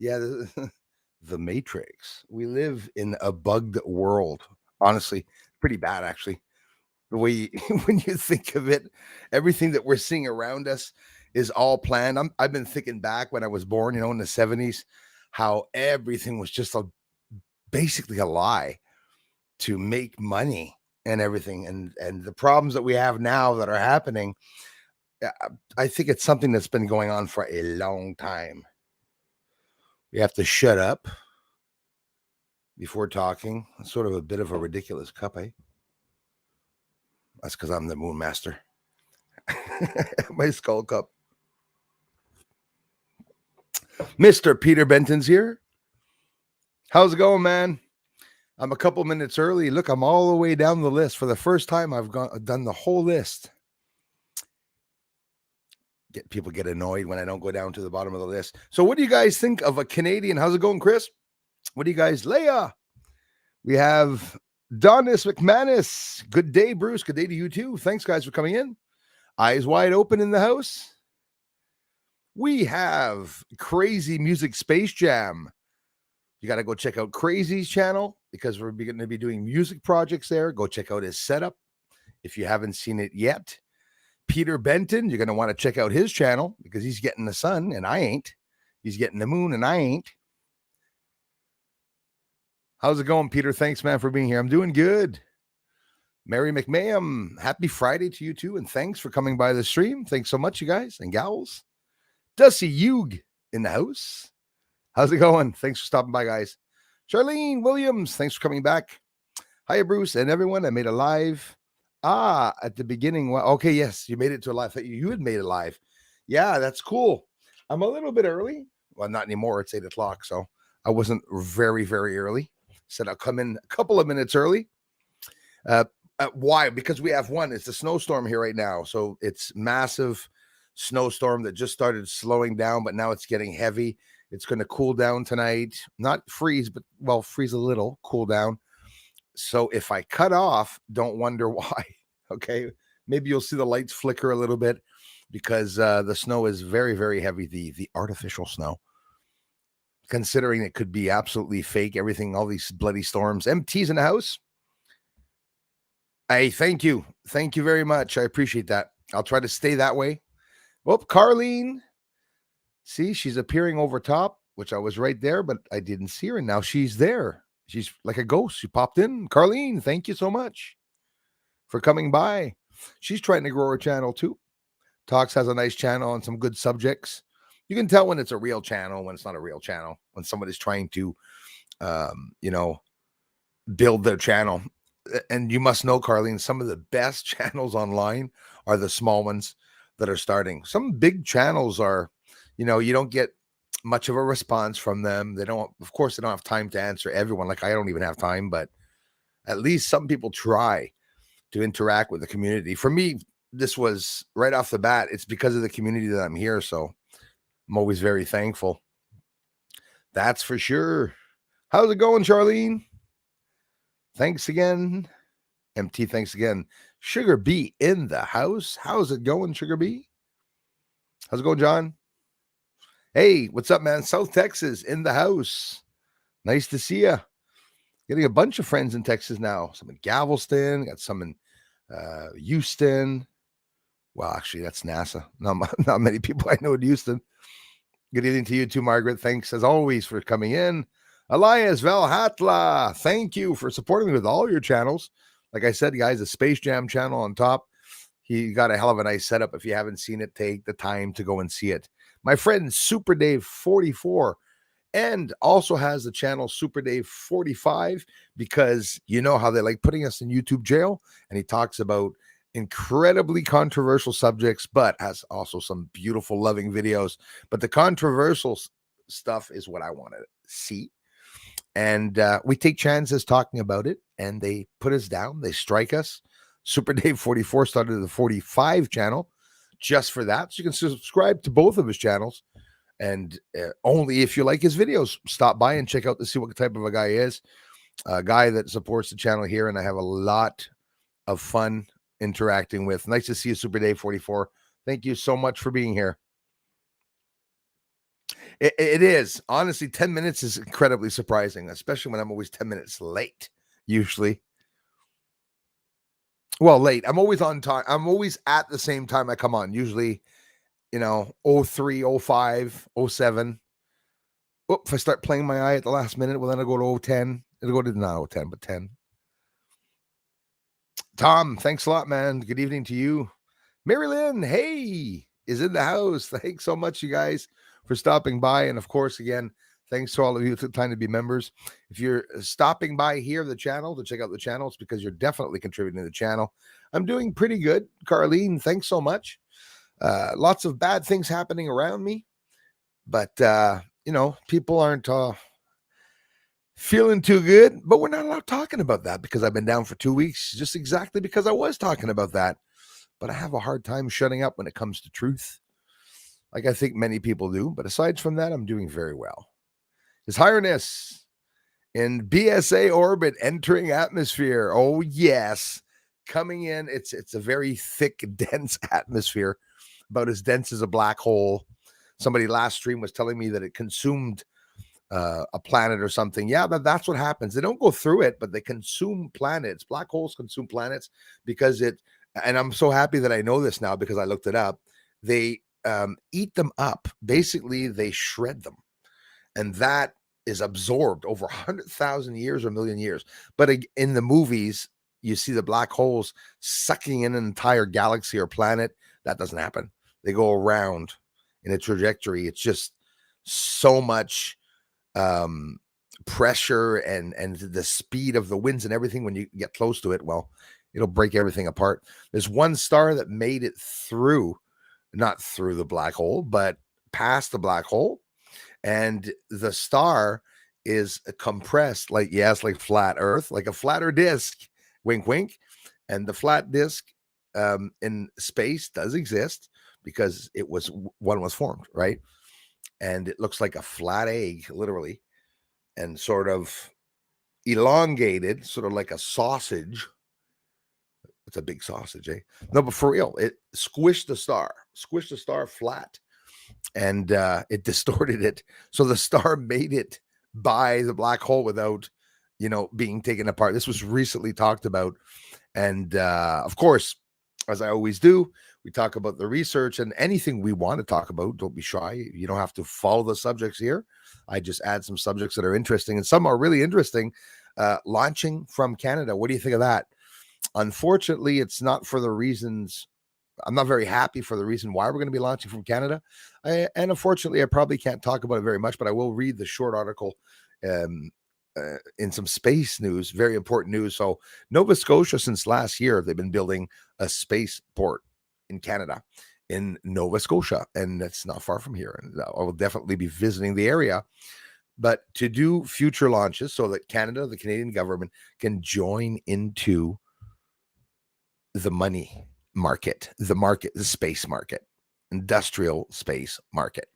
Yeah, the Matrix. We live in a bugged world. Honestly, pretty bad actually. The way when you think of it, everything that we're seeing around us is all planned. I've been thinking back when I was born, in the 70s, how everything was just basically a lie to make money and everything, and the problems that we have now that are happening. I think it's something that's been going on for a long time. We have to shut up before talking. It's sort of a bit of a ridiculous cup, eh? That's because I'm the moon master. My skull cup. Mr. Peter Benton's here. How's it going, man? I'm a couple minutes early. Look, I'm all the way down the list. For the first time, I've done the whole list. People get annoyed when I don't go down to the bottom of the list. So what do you guys think of a Canadian? How's it going, Chris? What do you guys, Leah? We have Donis McManus. Good day, Bruce. Good day to you too. Thanks, guys, for coming in. Eyes wide open in the house. We have Crazy Music Space Jam. You got to go check out Crazy's channel because we're going to be doing music projects there. Go check out his setup if you haven't seen it yet. Peter Benton, you're going to want to check out his channel because he's getting the sun and I ain't. He's getting the moon and I ain't. How's it going, Peter? Thanks, man, for being here. I'm doing good. Mary McMahon, happy Friday to you too, and thanks for coming by the stream. Thanks so much, you guys and gals. Dusty Hugh in the house. How's it going? Thanks for stopping by, guys. Charlene Williams, thanks for coming back. Hiya, Bruce, and everyone. I made a live. At the beginning. Well, okay, yes, you made it to a live. You had made it live. Yeah, that's cool. I'm a little bit early. Well, not anymore. It's 8 o'clock, so I wasn't very, very early. Said I'll come in a couple of minutes early. Why? Because we have one. It's a snowstorm here right now, so it's massive snowstorm that just started slowing down, but now it's getting heavy. It's going to cool down tonight. Not freeze, but freeze a little, cool down. So if I cut off, don't wonder why. Okay. Maybe you'll see the lights flicker a little bit because the snow is very, very heavy. The artificial snow, considering it could be absolutely fake, everything, all these bloody storms. MT's in the house. Hey, thank you. Thank you very much. I appreciate that. I'll try to stay that way. Well, Carlene. See, she's appearing over top, which I was right there, but I didn't see her. And now she's there. She's like a ghost. She popped in. Carlene, thank you so much for coming by. She's trying to grow her channel too. Talks has a nice channel and some good subjects. You can tell when it's a real channel, when it's not a real channel, when somebody's trying to, build their channel. And you must know, Carlene, some of the best channels online are the small ones that are starting. Some big channels are, you don't get much of a response from them. They don't have time to answer everyone. Like I don't even have time, but at least some people try to interact with the community. For me, this was right off the bat. It's because of the community that I'm here. So I'm always very thankful. That's for sure. How's it going, Charlene? Thanks again. MT, thanks again. Sugar B in the house. How's it going, Sugar B? How's it going, John? Hey, what's up, man? South Texas in the house. Nice to see you. Getting a bunch of friends in Texas now. Some in Galveston. Got some in Houston. Well, actually, that's NASA. Not many people I know in Houston. Good evening to you too, Margaret. Thanks, as always, for coming in. Elias Valhatla, thank you for supporting me with all your channels. Like I said, guys, the Space Jam channel on top. He got a hell of a nice setup. If you haven't seen it, take the time to go and see it. My friend Super Dave 44 and also has the channel Super Dave 45 because you know how they like putting us in YouTube jail. And he talks about incredibly controversial subjects, but has also some beautiful, loving videos. But the controversial stuff is what I want to see. And we take chances talking about it, and they put us down. They strike us. Super Dave 44 started the 45 channel just for that. So you can subscribe to both of his channels. And only if you like his videos, stop by and check out to see what type of a guy he is. A guy that supports the channel here, and I have a lot of fun interacting with. Nice to see you, Super Dave 44. Thank you so much for being here. It is. Honestly, 10 minutes is incredibly surprising, especially when I'm always 10 minutes late, usually. Well, late. I'm always on time. I'm always at the same time I come on, usually, 03, 05, 07. Oh, if I start playing my eye at the last minute, well, then I'll go to 010. It'll go to not 010, but 10. Tom, thanks a lot, man. Good evening to you. Mary Lynn, hey, is in the house. Thanks so much, you guys, for stopping by. And of course, again, thanks to all of you who took time to be members. If you're stopping by here, the channel, to check out the channel, it's because you're definitely contributing to the channel. I'm doing pretty good. Carlene, thanks so much. Lots of bad things happening around me, but, people aren't feeling too good, but we're not allowed talking about that because I've been down for 2 weeks, just exactly because I was talking about that. But I have a hard time shutting up when it comes to truth, like I think many people do. But aside from that, I'm doing very well. His Highness in BSA orbit, entering atmosphere. Oh, yes. Coming in, it's a very thick, dense atmosphere, about as dense as a black hole. Somebody last stream was telling me that it consumed a planet or something. Yeah, that's what happens. They don't go through it, but they consume planets. Black holes consume planets because and I'm so happy that I know this now because I looked it up. They eat them up. Basically, they shred them. And that is absorbed over 100,000 years or a million years. But in the movies, you see the black holes sucking in an entire galaxy or planet. That doesn't happen. They go around in a trajectory. It's just so much pressure and the speed of the winds and everything. When you get close to it, well, it'll break everything apart. There's one star that made it through, not through the black hole, but past the black hole. And the star is compressed like flat Earth, like a flatter disk, wink, wink. And the flat disk in space does exist because one was formed, right? And it looks like a flat egg, literally, and sort of elongated, sort of like a sausage. It's a big sausage, eh? No, but for real, it squished the star flat, and it distorted it. So the star made it by the black hole without, being taken apart. This was recently talked about. And of course, as I always do, we talk about the research and anything we want to talk about. Don't be shy. You don't have to follow the subjects here. I just add some subjects that are interesting, and some are really interesting. Launching from Canada. What do you think of that? Unfortunately, it's not for the reasons. I'm not very happy for the reason why we're going to be launching from Canada. And unfortunately, I probably can't talk about it very much, but I will read the short article in some space news, very important news. So Nova Scotia, since last year, they've been building a space port in Canada, in Nova Scotia, and it's not far from here. And I will definitely be visiting the area, but to do future launches so that Canada, the Canadian government, can join into the money market, the space market, industrial space market.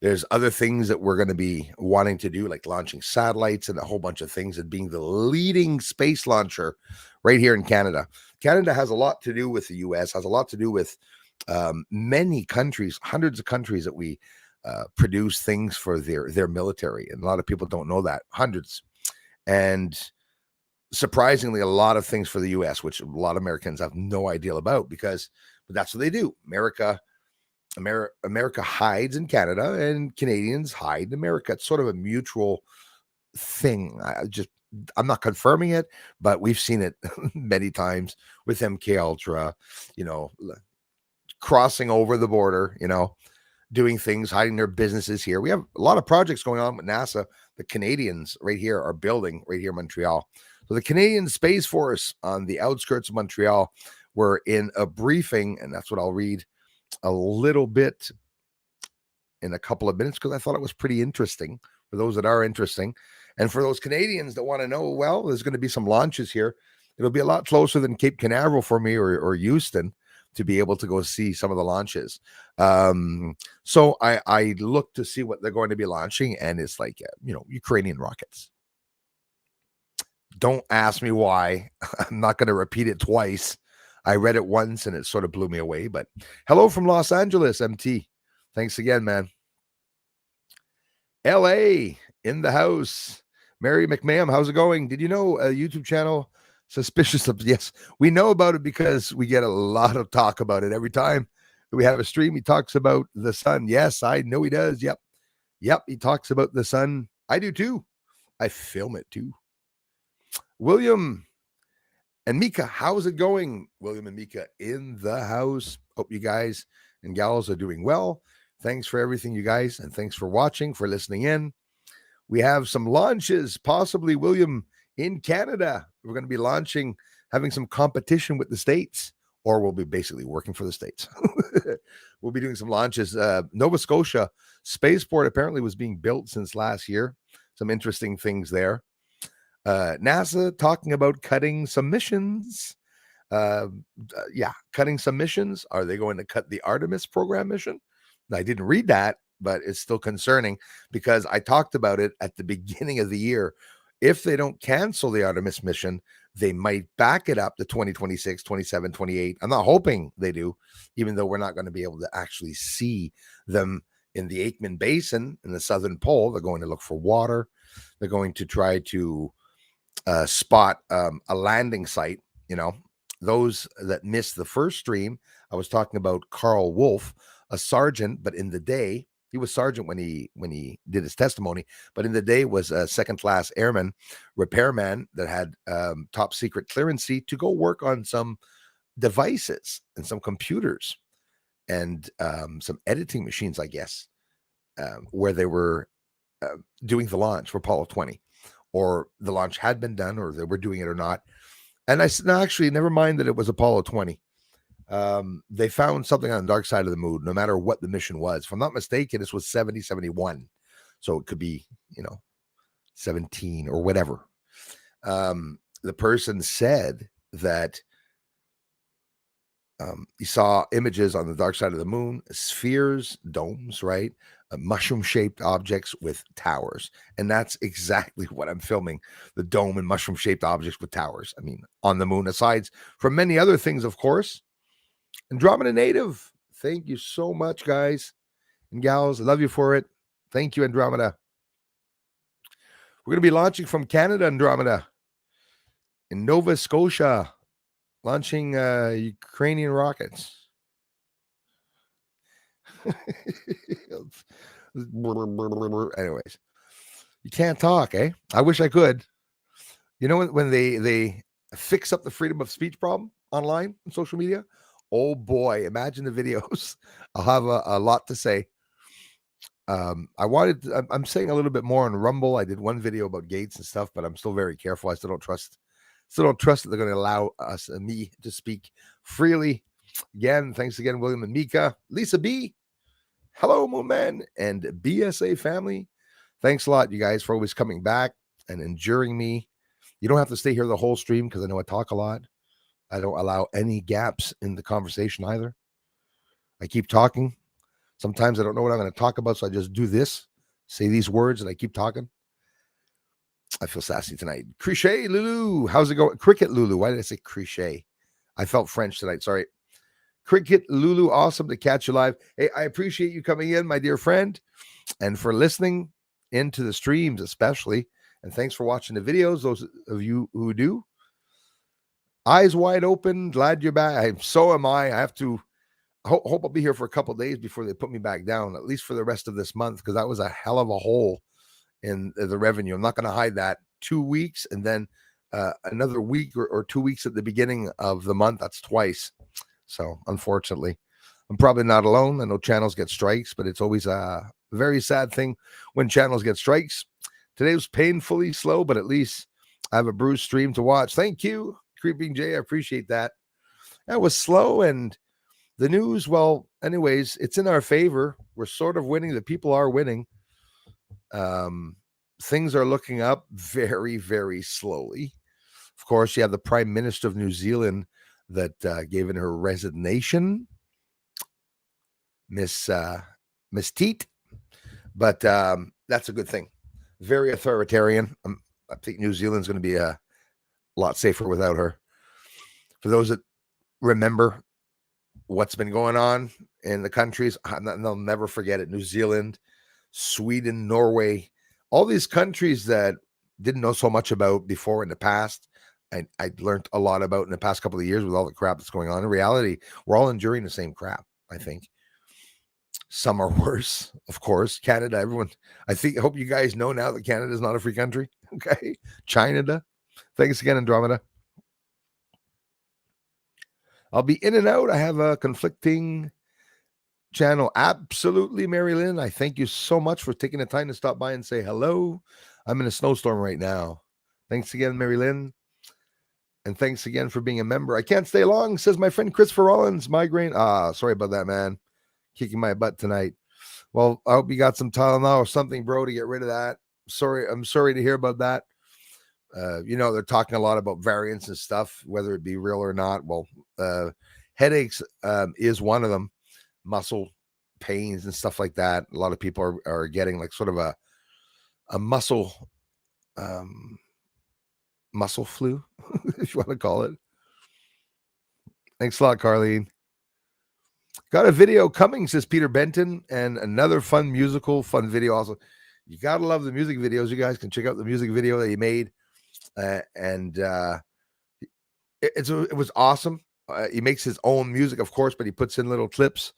There's other things that we're going to be wanting to do, like launching satellites and a whole bunch of things, and being the leading space launcher right here in Canada. Canada has a lot to do with the US, has a lot to do with many countries, hundreds of countries that we produce things for their military. And a lot of people don't know that. Hundreds. And surprisingly, a lot of things for the US, which a lot of Americans have no idea about, but that's what they do. America hides in Canada, and Canadians hide in America. It's sort of a mutual thing. I'm not confirming it, but we've seen it many times with MK Ultra, crossing over the border, doing things, hiding their businesses here. We have a lot of projects going on with NASA. The Canadians right here are building right here in Montreal. So the Canadian Space Force on the outskirts of Montreal were in a briefing, and that's what I'll read a little bit in a couple of minutes because I thought it was pretty interesting for those that are interesting. And for those Canadians that want to know, well, there's going to be some launches here. It'll be a lot closer than Cape Canaveral for me or Houston to be able to go see some of the launches. So I look to see what they're going to be launching, and it's like, Ukrainian rockets. Don't ask me why. I'm not going to repeat it twice. I read it once and it sort of blew me away. But hello from Los Angeles, MT. Thanks again, man. LA in the house. Mary McMahon, how's it going? Did you know a YouTube channel suspicious of? Yes, we know about it because we get a lot of talk about it every time we have a stream. He talks about the sun. Yes, I know he does. Yep, he talks about the sun. I do too. I film it too. William and Mika, how's it going? William and Mika in the house. Hope you guys and gals are doing well. Thanks for everything, you guys, and thanks for watching, for listening in. We have some launches, possibly, William, in Canada. We're going to be launching, having some competition with the States, or we'll be basically working for the States. We'll be doing some launches. Nova Scotia Spaceport apparently was being built since last year. Some interesting things there. NASA talking about cutting some missions. Cutting some missions. Are they going to cut the Artemis program mission? I didn't read that, but it's still concerning because I talked about it at the beginning of the year. If they don't cancel the Artemis mission, they might back it up to 2026, 27, 28. I'm not hoping they do, even though we're not going to be able to actually see them in the Aikman Basin in the southern pole. They're going to look for water. They're going to try to spot a landing site. You know, those that missed the first stream, I was talking about Carl Wolf, a sergeant, but in the day, he was sergeant when he did his testimony, but in the day was a second-class airman, repairman that had top secret clearance to go work on some devices and some computers and some editing machines, I guess, where they were doing the launch for Apollo 20, or the launch had been done, or they were doing it or not. And I said, no, actually, never mind that it was Apollo 20. They found something on the dark side of the moon, no matter what the mission was. If I'm not mistaken, this was 70, 71. So it could be, 17 or whatever. The person said that he saw images on the dark side of the moon, spheres, domes, right? Mushroom-shaped objects with towers. And that's exactly what I'm filming, the dome and mushroom-shaped objects with towers. I mean, on the moon, aside from many other things, of course. Andromeda Native, thank you so much, guys and gals. I love you for it. Thank you, Andromeda. We're going to be launching from Canada, Andromeda, in Nova Scotia, launching Ukrainian rockets. Anyways, you can't talk, eh? I wish I could. You know, when they fix up the freedom of speech problem online on social media, oh boy, imagine the videos. I'll have a lot to say. I'm saying a little bit more on Rumble. I did one video about gates and stuff, but I'm still very careful. I still don't trust that they're going to allow us and me to speak freely. Again, thanks again, William and Mika. Lisa B, hello, Moon Man, and BSA family. Thanks a lot, you guys, for always coming back and enduring me. You don't have to stay here the whole stream because I know I talk a lot. I don't allow any gaps in the conversation either. I keep talking. Sometimes I don't know what I'm going to talk about, so I just do this, say these words, and I keep talking. I feel sassy tonight. Crochet Lulu, how's it going? Cricket Lulu, why did I say crochet? I felt French tonight, sorry. Cricket Lulu, awesome to catch you live. Hey, I appreciate you coming in, my dear friend, and for listening into the streams especially. And thanks for watching the videos, those of you who do. Eyes wide open, glad you're back. So am I. I have to hope I'll be here for a couple days before they put me back down, at least for the rest of this month, because that was a hell of a hole in the revenue. I'm not going to hide that. 2 weeks and then another week or 2 weeks at the beginning of the month. That's twice. So unfortunately, I'm probably not alone. I know channels get strikes, but it's always a very sad thing when channels get strikes. Today was painfully slow, but at least I have a Bruce stream to watch. Thank you, Creeping Jay. I appreciate that. That was slow, and the news, well, anyways, it's in our favor. We're sort of winning. The people are winning. Things are looking up very, very slowly. Of course, you have the Prime Minister of New Zealand that gave in her resignation, Miss Teat. But that's a good thing. Very authoritarian. I think New Zealand's going to be a lot safer without her. For those that remember what's been going on in the countries, they'll never forget it. New Zealand, Sweden, Norway, all these countries that didn't know so much about before in the past. I learned a lot about in the past couple of years with all the crap that's going on. In reality, we're all enduring the same crap, I think. Some are worse, of course. Canada, everyone, I hope you guys know now that Canada is not a free country. Okay. China. Thanks again, Andromeda. I'll be in and out. I have a conflicting channel. Absolutely, Mary Lynn. I thank you so much for taking the time to stop by and say hello. I'm in a snowstorm right now. Thanks again, Mary Lynn. And thanks again for being a member. I can't stay long, says my friend Christopher Rollins. Migraine. Sorry about that, man. Kicking my butt tonight. Well, I hope you got some Tylenol or something, bro, to get rid of that. I'm sorry to hear about that. They're talking a lot about variants and stuff, whether it be real or not. Well, headaches is one of them. Muscle pains and stuff like that. A lot of people are getting like sort of a muscle flu, if you want to call it. Thanks a lot, Carlene. Got a video coming, says Peter Benton, and another fun video also. You got to love the music videos. You guys can check out the music video that he made. It was awesome. He makes his own music, of course, but he puts in little clips,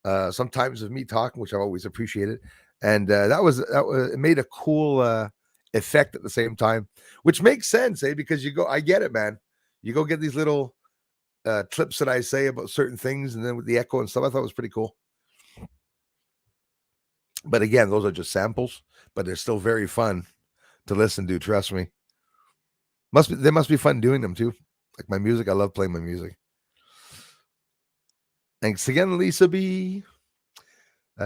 sometimes of me talking, which I always appreciated. And it made a cool effect at the same time, which makes sense, because I get it, man. You go get these little clips that I say about certain things, and then with the echo and stuff, I thought it was pretty cool. But again, those are just samples, but they're still very fun to listen to. Trust me. They must be fun doing them too. Like my music, I love playing my music. Thanks again, Lisa B.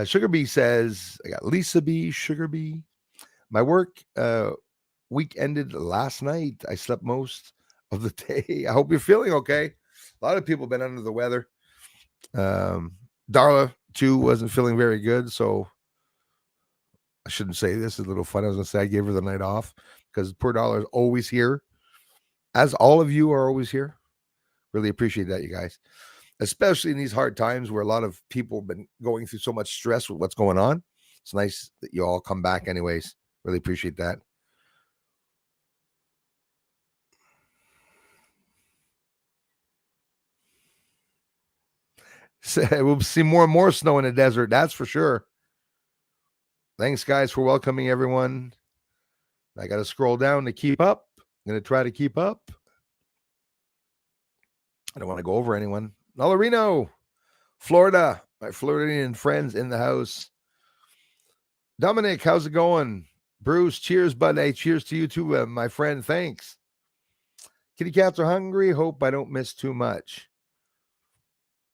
Sugar B says, I got Lisa B, Sugar B. My work week ended last night. I slept most of the day. I hope you're feeling okay. A lot of people have been under the weather. Darla, too, wasn't feeling very good, so I shouldn't say this. It's a little fun. I was going to say I gave her the night off because poor Darla is always here, as all of you are always here. Really appreciate that, you guys, especially in these hard times where a lot of people have been going through so much stress with what's going on. It's nice that you all come back anyways. Really appreciate that. So we'll see more and more snow in the desert. That's for sure. Thanks, guys, for welcoming everyone. I got to scroll down to keep up. I'm going to try to keep up. I don't want to go over anyone. Nolarino, Florida. My Floridian friends in the house. Dominic, how's it going? Bruce, cheers, bud. Hey, cheers to you too, my friend. Thanks. Kitty cats are hungry. Hope I don't miss too much.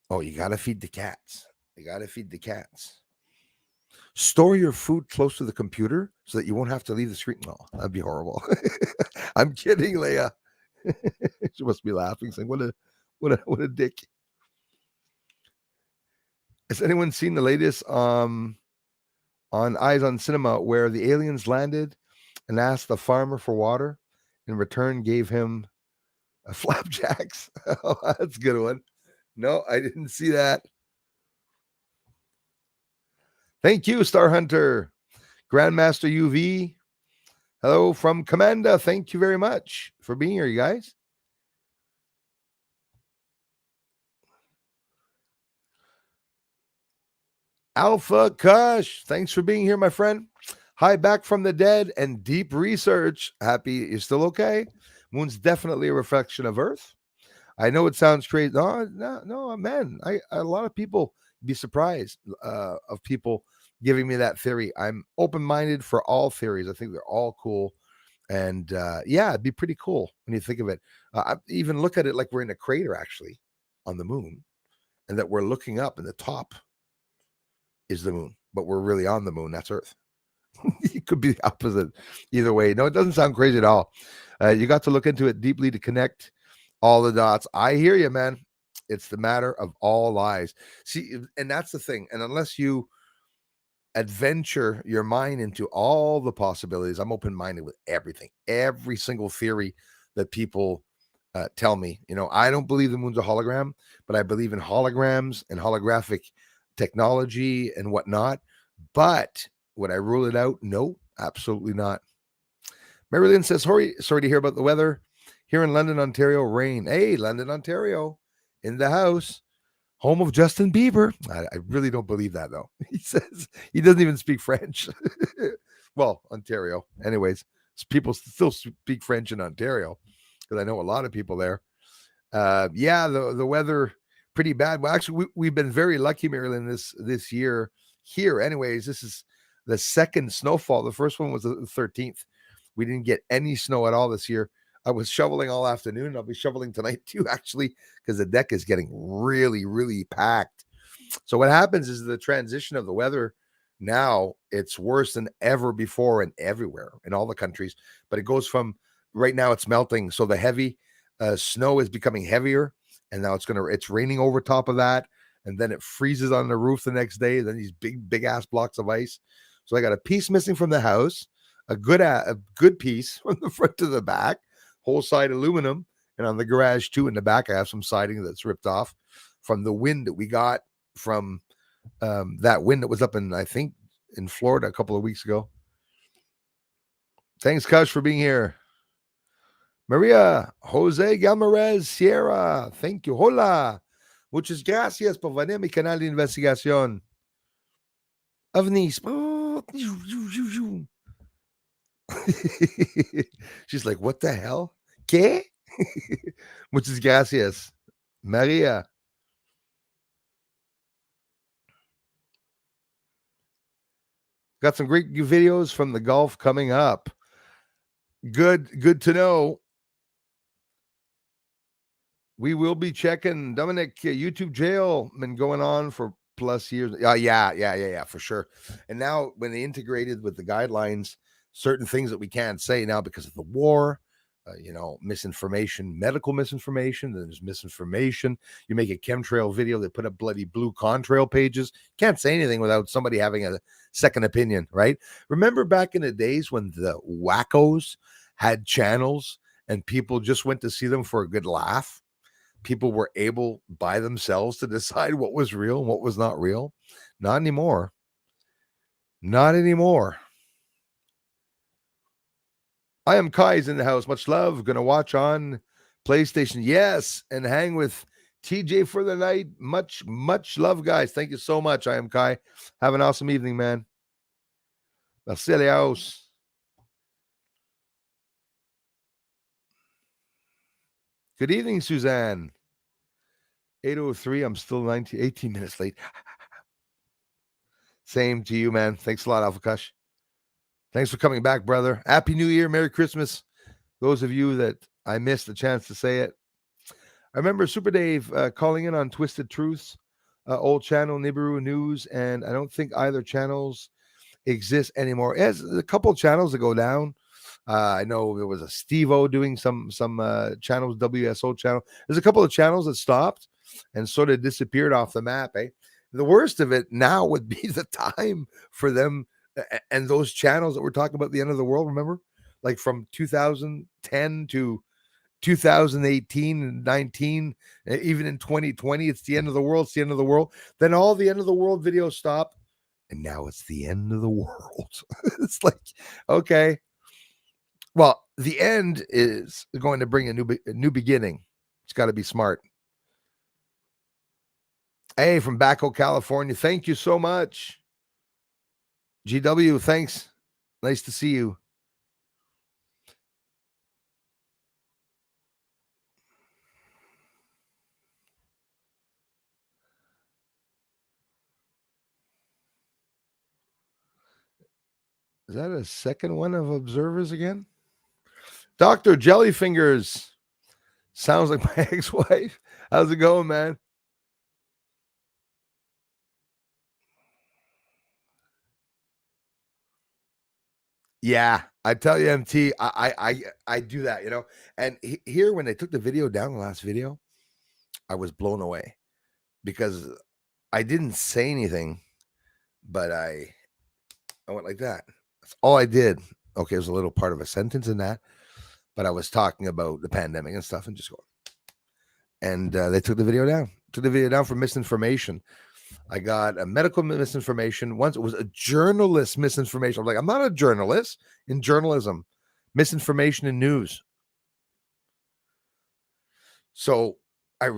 Oh, you got to feed the cats. Store your food close to the computer so that you won't have to leave the screen. No, that'd be horrible. I'm kidding, Leah. She must be laughing, saying, "What a dick." Has anyone seen the latest on Eyes on Cinema where the aliens landed and asked the farmer for water, in return gave him flapjacks? Oh, that's a good one. No, I didn't see that. Thank you, Star Hunter. Grandmaster UV. Hello from Commanda. Thank you very much for being here, you guys. Alpha Kush. Thanks for being here, my friend. Hi, back from the dead and deep research. Happy you're still okay? Moon's definitely a reflection of Earth. I know it sounds crazy. No, man. A lot of people be surprised of people giving me that theory. I'm open-minded for all theories. I think they're all cool. And it'd be pretty cool when you think of it. I even look at it like we're in a crater, actually, on the moon, and that we're looking up and the top is the moon, but we're really on the moon. That's Earth. It could be the opposite either way. No, it doesn't sound crazy at all. You got to look into it deeply to connect all the dots. I hear you, man. It's the matter of all lies. See, and that's the thing. And unless you adventure your mind into all the possibilities, I'm open-minded with everything, every single theory that people tell me. I don't believe the moon's a hologram, but I believe in holograms and holographic technology and whatnot. But Would I rule it out? No, absolutely not. Mary Lynn says, sorry to hear about the weather. Here in London, Ontario, rain. Hey, London, Ontario, in the house. Home of Justin Bieber. I really don't believe that, though. He says he doesn't even speak French. Well, Ontario. Anyways, people still speak French in Ontario because I know a lot of people there. Yeah, the weather pretty bad. Well, actually, we've been very lucky, Maryland, this year here. Anyways, this is the second snowfall. The first one was the 13th. We didn't get any snow at all this year. I was shoveling all afternoon. I'll be shoveling tonight too, actually, because the deck is getting really, really packed. So what happens is the transition of the weather now, it's worse than ever before and everywhere in all the countries. But it goes from right now it's melting. So the heavy snow is becoming heavier, and now it's raining over top of that. And then it freezes on the roof the next day. Then these big ass blocks of ice. So I got a piece missing from the house, a good piece from the front to the back, whole side aluminum, and on the garage too in the back I have some siding that's ripped off from the wind that we got from that wind that was up in, I think, in Florida a couple of weeks ago. Thanks, Kush, for being here. Maria Jose Galmarez Sierra, thank you. Hola, muchas gracias por venir a mi canal de investigación. Avnis. She's like, what the hell? ¿Qué? Muchas gracias, Maria. Got some great videos from the Gulf coming up. Good to know. We will be checking Dominic YouTube jail. Been going on for plus years. Yeah, for sure. And now when they integrated with the guidelines, certain things that we can't say now because of the war, misinformation, medical misinformation, then there's misinformation. You make a chemtrail video, they put up bloody blue contrail pages. Can't say anything without somebody having a second opinion, right? Remember back in the days when the wackos had channels and people just went to see them for a good laugh? People were able by themselves to decide what was real and what was not real. Not anymore. Not anymore. I am Kai's in the house. Much love. Gonna watch on PlayStation. Yes. And hang with TJ for the night. Much love, guys. Thank you so much. I am Kai. Have an awesome evening, man. Vasilios. Good evening, Suzanne. 8:03. I'm still 18 minutes late. Same to you, man. Thanks a lot, Alpha Kush. Thanks for coming back, brother. Happy New Year. Merry Christmas. Those of you that I missed the chance to say it. I remember Super Dave calling in on Twisted Truths, old channel, Nibiru News, and I don't think either channels exist anymore. As a couple of channels that go down. I know there was a Steve-O doing some channels, WSO channel. There's a couple of channels that stopped and sort of disappeared off the map. The worst of it now would be the time for them and those channels that we're talking about the end of the world. Remember, like from 2010 to 2018 and 19, even in 2020, it's the end of the world. It's the end of the world. Then all the end of the world videos stop, and now it's the end of the world. It's like, okay. Well, the end is going to bring a new beginning. It's got to be smart. Hey, from Baco, California. Thank you so much. GW, thanks. Nice to see you. Is that a second one of observers again? Dr. Jellyfingers. Sounds like my ex-wife. How's it going, man? Yeah, I tell you, MT, I do that, And here, when they took the video down, the last video, I was blown away because I didn't say anything, but I went like that. That's all I did. Okay, it was a little part of a sentence in that, but I was talking about the pandemic and stuff and just going. And they took the video down. Took the video down for misinformation. I got a medical misinformation. Once it was a journalist misinformation. I'm like, I'm not a journalist in journalism, misinformation in news. So I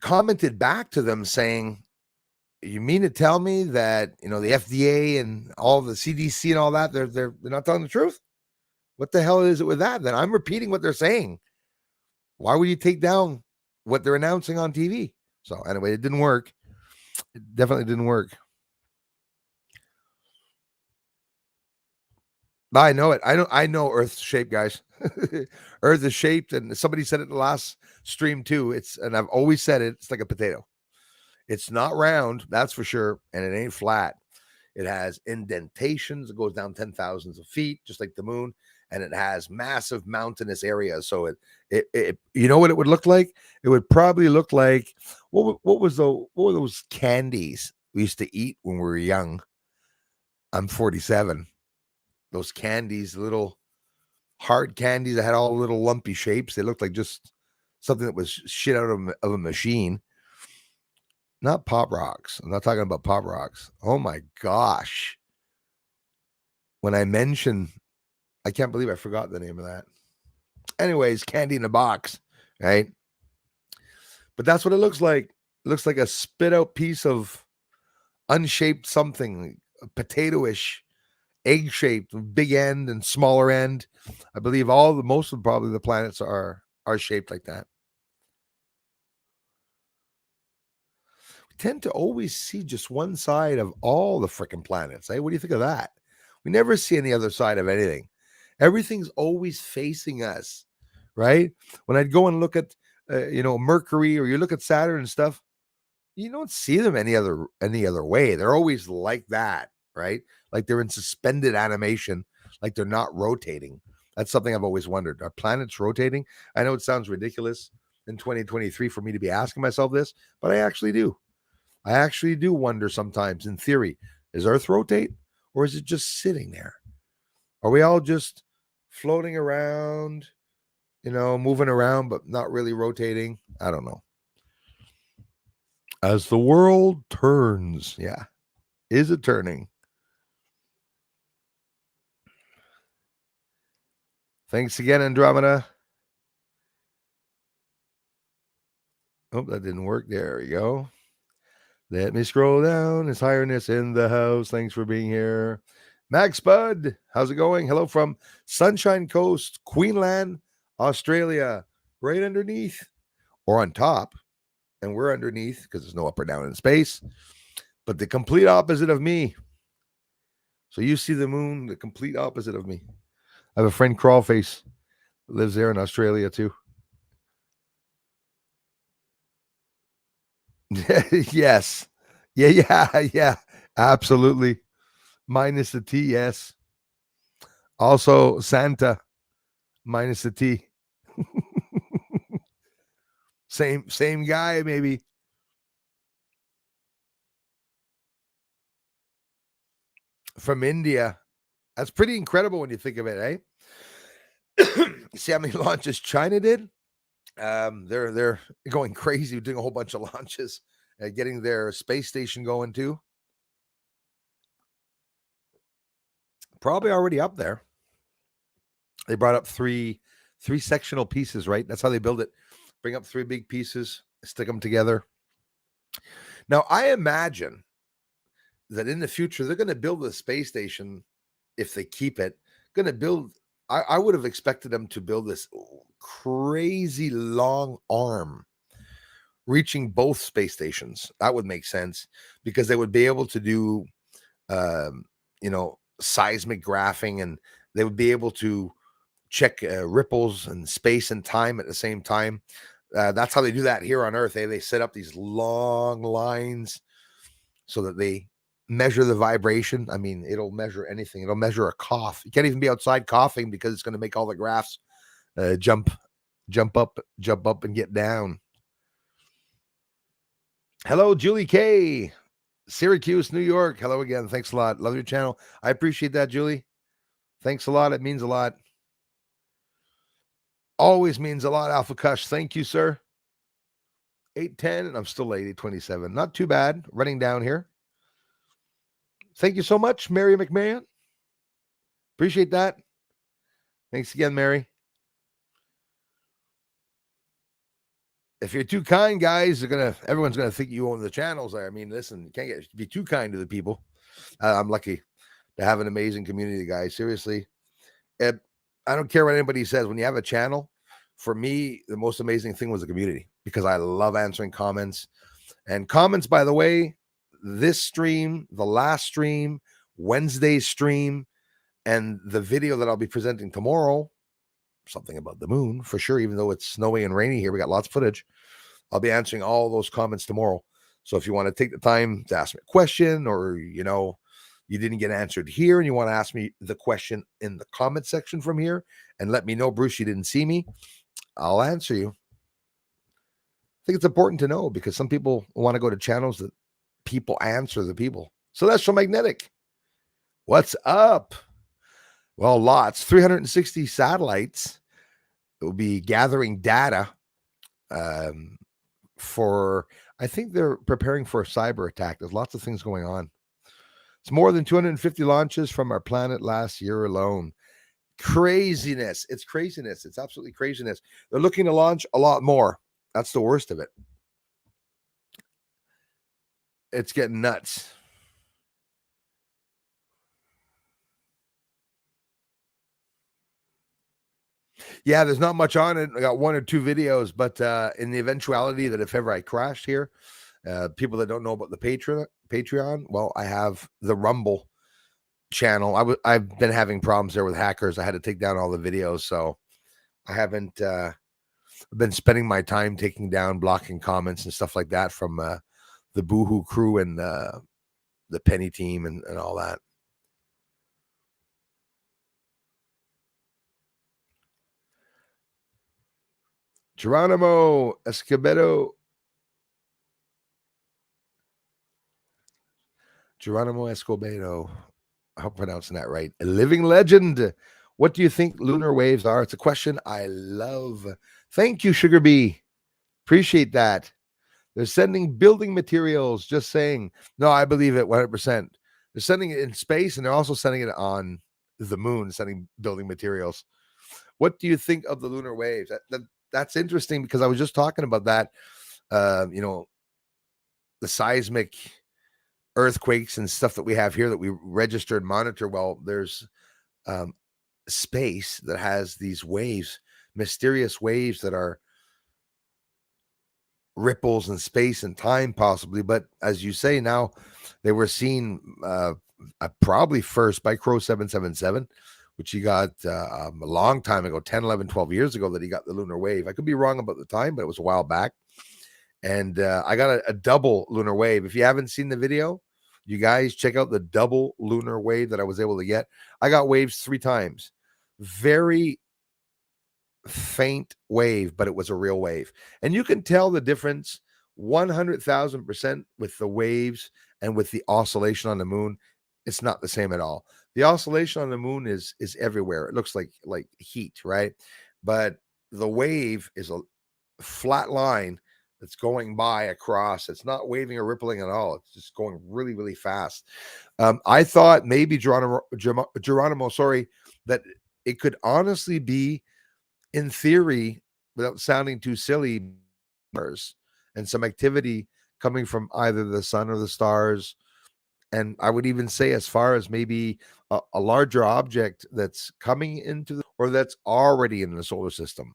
commented back to them saying, you mean to tell me that, the FDA and all the CDC and all that, they're not telling the truth? What the hell is it with that? Then I'm repeating what they're saying. Why would you take down what they're announcing on TV? So anyway, it didn't work. It definitely didn't work. I know it. I know Earth's shape, guys. Earth is shaped, and somebody said it in the last stream too. And I've always said it, it's like a potato. It's not round, that's for sure, and it ain't flat. It has indentations. It goes down 10,000s of feet, just like the moon, and it has massive mountainous areas. So you know what it would look like? It would probably look like what were those candies we used to eat when we were young? I'm 47. Those candies, little hard candies that had all little lumpy shapes. They looked like just something that was shit out of a machine. Not Pop Rocks. I'm not talking about Pop Rocks. Oh my gosh. When I mentioned, I can't believe I forgot the name of that. Anyways, candy in a box, right? But that's what it looks like. It looks like a spit out piece of unshaped something, potato-ish, egg shaped, big end and smaller end. I believe most of probably the planets are shaped like that. We tend to always see just one side of all the freaking planets. What do you think of that? We never see any other side of anything. Everything's always facing us, right? When I'd go and look at, Mercury, or you look at Saturn and stuff, you don't see them any other way. They're always like that, right? Like they're in suspended animation, like they're not rotating. That's something I've always wondered. Are planets rotating? I know it sounds ridiculous in 2023 for me to be asking myself this, but I actually do. I actually do wonder sometimes, in theory, is Earth rotate, or is it just sitting there? Are we all just floating around, moving around, but not really rotating? I don't know. As the world turns, yeah. Is it turning? Thanks again, Andromeda. Oh, that didn't work. There we go. Let me scroll down. His Highness in the house. Thanks for being here. Max Bud, how's it going? Hello from Sunshine Coast, Queensland, Australia. Right underneath or on top. And we're underneath because there's no up or down in space. But the complete opposite of me. So you see the moon, the complete opposite of me. I have a friend, Crawlface, lives there in Australia too. Yes. Yeah. Absolutely. Minus the T, yes. Also, Santa, minus the T. Same guy, maybe. From India. That's pretty incredible when you think of it, eh? See how many launches China did? They're going crazy, doing a whole bunch of launches, getting their space station going too. Probably already up there. They brought up three sectional pieces, right? That's how they build it. Bring up three big pieces, stick them together. Now, I imagine that in the future they're going to build a space station, if they keep it. Going to build. I would have expected them to build this crazy long arm reaching both space stations. That would make sense because they would be able to do, seismic graphing, and they would be able to check ripples and space and time at the same time. That's how they do that here on Earth. They set up these long lines so that they measure the vibration. I mean, it'll measure anything. It'll measure a cough. You can't even be outside coughing because it's going to make all the graphs jump up, and get down. Hello, Julie K. Syracuse, New York. Hello again. Thanks a lot. Love your channel. I appreciate that, Julie. Thanks a lot. It means a lot. Always means a lot, Alpha Kush. Thank you, sir. 8:10, and I'm still late, 8:27. Not too bad. Running down here. Thank you so much, Mary McMahon. Appreciate that. Thanks again, Mary. If you're too kind, guys, everyone's gonna think you own the channels there. I mean, listen, you can't be too kind to the people. I'm lucky to have an amazing community, guys. Seriously, I don't care what anybody says. When you have a channel, for me, the most amazing thing was the community, because I love answering comments. And comments, by the way, this stream, the last stream, Wednesday's stream, and the video that I'll be presenting tomorrow, something about the moon for sure, even though it's snowy and rainy here, we got lots of footage. I'll be answering all those comments tomorrow. So if you want to take the time to ask me a question, or you didn't get answered here and you want to ask me the question in the comment section from here and let me know, Bruce, you didn't see me, I'll answer you. I think it's important to know, because some people want to go to channels that people answer the people. Celestial Magnetic, what's up? Well, lots, 360 satellites will be gathering data for, I think they're preparing for a cyber attack. There's lots of things going on. It's more than 250 launches from our planet last year alone. Craziness. It's craziness. It's absolutely craziness. They're looking to launch a lot more. That's the worst of it. It's getting nuts. Yeah, there's not much on it. I got 1 or 2 videos, but in the eventuality that if ever I crashed here, people that don't know about the Patreon, well, I have the Rumble channel. I've been having problems there with hackers. I had to take down all the videos, so I haven't been spending my time taking down, blocking comments and stuff like that from the Boohoo crew and the Penny team and all that. Geronimo Escobedo. I hope I'm pronouncing that right. A living legend. What do you think lunar waves are? It's a question I love. Thank you, Sugar Bee. Appreciate that. They're sending building materials, just saying. No, I believe it 100%. They're sending it in space, and they're also sending it on the moon, sending building materials. What do you think of the lunar waves? That's interesting, because I was just talking about that. The seismic earthquakes and stuff that we have here that we register and monitor. Well, there's space that has these waves, mysterious waves that are ripples in space and time, possibly. But as you say, now they were seen probably first by Crow 777, which he got a long time ago, 10, 11, 12 years ago, that he got the lunar wave. I could be wrong about the time, but it was a while back. And I got a double lunar wave. If you haven't seen the video, you guys check out the double lunar wave that I was able to get. I got waves 3 times. Very faint wave, but it was a real wave. And you can tell the difference 100,000% with the waves and with the oscillation on the moon. It's not the same at all. The oscillation on the moon is everywhere. It looks like heat, right? But the wave is a flat line that's going by across. It's not waving or rippling at all. It's just going really, really fast. I thought maybe Geronimo, that it could honestly be, in theory, without sounding too silly, and some activity coming from either the sun or the stars. And I would even say, as far as maybe a larger object that's coming into or that's already in the solar system.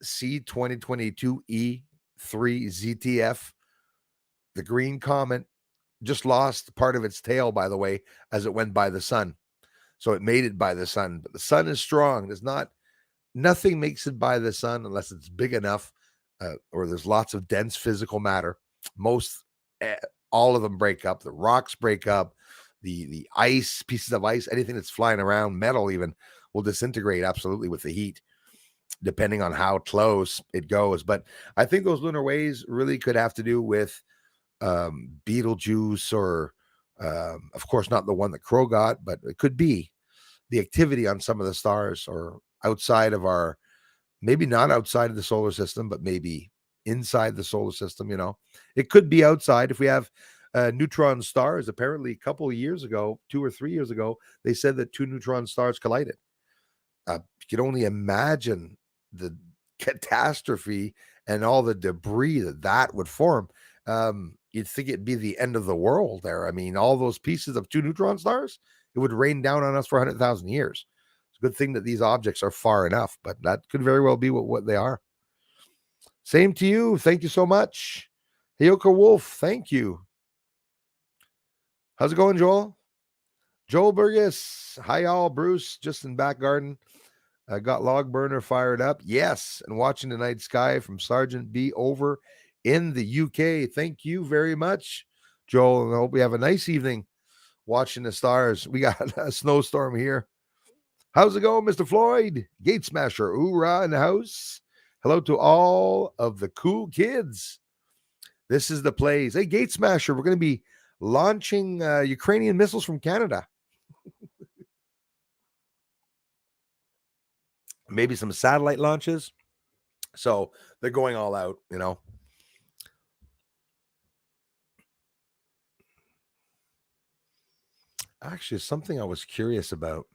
C2022 E3 ZTF, the green comet, just lost part of its tail, by the way, as it went by the sun. So it made it by the sun, but the sun is strong. Nothing makes it by the sun unless it's big enough, or there's lots of dense physical matter. All of them break up. The rocks break up. The ice, pieces of ice, anything that's flying around, metal even, will disintegrate absolutely with the heat, depending on how close it goes. But I think those lunar waves really could have to do with Betelgeuse, or of course not the one that Crow got, but it could be the activity on some of the stars, or outside of maybe not outside of the solar system, but maybe inside the solar system. It could be outside. If we have neutron stars, apparently a couple of years ago, 2 or 3 years ago, they said that 2 neutron stars collided. You can only imagine the catastrophe and all the debris that would form. You'd think it'd be the end of the world there. I mean, all those pieces of 2 neutron stars, it would rain down on us for 100,000 years. It's a good thing that these objects are far enough, but that could very well be what they are. Same to you. Thank you so much. Hyoka Wolf, thank you. How's it going, Joel? Joel Burgess. Hi, y'all. Bruce, just in back garden. I got log burner fired up. Yes, and watching the night sky from Sergeant B over in the UK. Thank you very much, Joel, and I hope we have a nice evening watching the stars. We got a snowstorm here. How's it going, Mr. Floyd? Gate Smasher, hoorah in the house. Hello to all of the cool kids. This is the plays. Hey, Gate Smasher, we're going to be launching Ukrainian missiles from Canada. Maybe some satellite launches. So they're going all out, Actually, something I was curious about.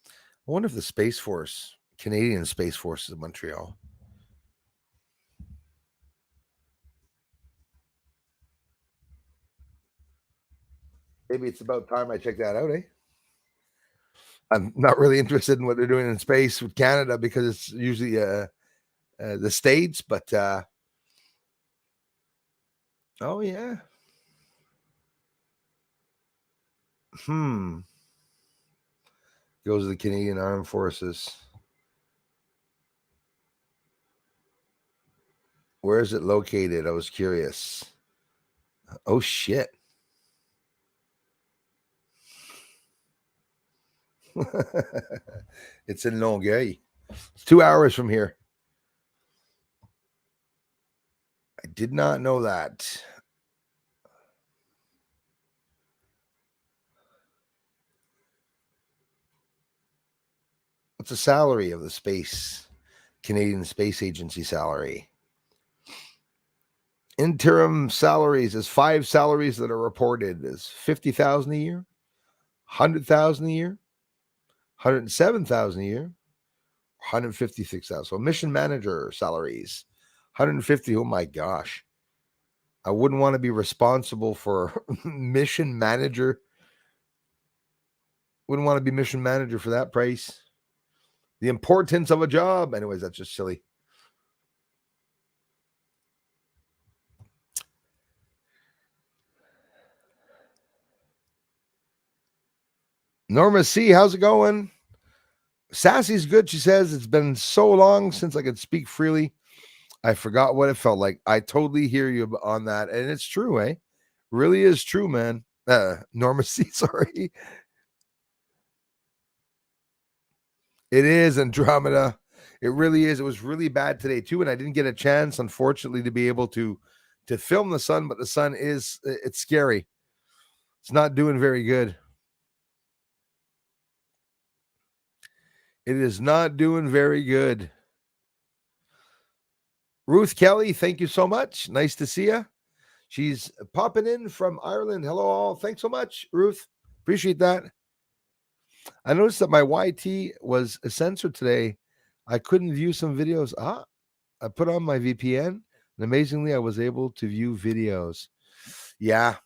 I wonder if the Space Force, Canadian Space Force, is in Montreal. Maybe it's about time I check that out, eh? I'm not really interested in what they're doing in space with Canada because it's usually the States, but oh yeah. Goes to the Canadian Armed Forces. Where is it located? I was curious. Oh shit. It's in Longueuil. It's 2 hours from here. I did not know that. What's the salary of the Canadian Space Agency salary? Interim salaries is 5 salaries that are reported is 50,000 a year, 100,000 a year, 107,000 a year, 156,000. So mission manager salaries, 150. Oh my gosh. I wouldn't want to be responsible for mission manager. Wouldn't want to be mission manager for that price. The importance of a job. Anyways, that's just silly. Norma C, how's it going? Sassy's good. She says, it's been so long since I could speak freely. I forgot what it felt like. I totally hear you on that. And it's true, eh? Really is true, man. Norma C, sorry. It is Andromeda. It really is. It was really bad today too, and I didn't get a chance, unfortunately, to be able to film the sun. But the sun it's scary. It's not doing very good. It is not doing very good. Ruth Kelly, thank you so much. Nice to see you. She's popping in from Ireland. Hello, all. Thanks so much, Ruth. Appreciate that. I noticed that my YT was censored today. I couldn't view some videos. I put on my VPN, and amazingly, I was able to view videos. Yeah,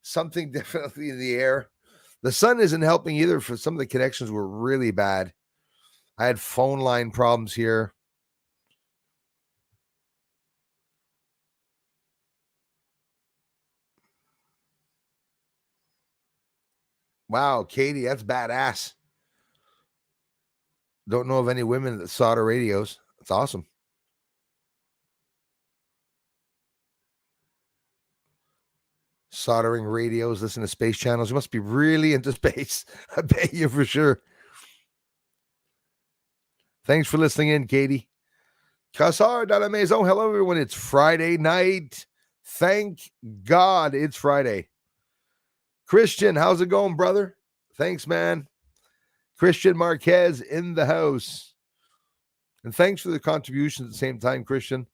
something definitely in the air. The sun isn't helping either. For some of the connections were really bad. I had phone line problems here. Wow, Katie, that's badass. Don't know of any women that solder radios. That's awesome. Soldering radios, listen to space channels. You must be really into space. I bet you for sure. Thanks for listening in, Katie. Cassard de la Maison. Hello, everyone. It's Friday night. Thank God it's Friday. Christian, how's it going, brother? Thanks, man. Christian Marquez in the house. And thanks for the contributions at the same time, Christian.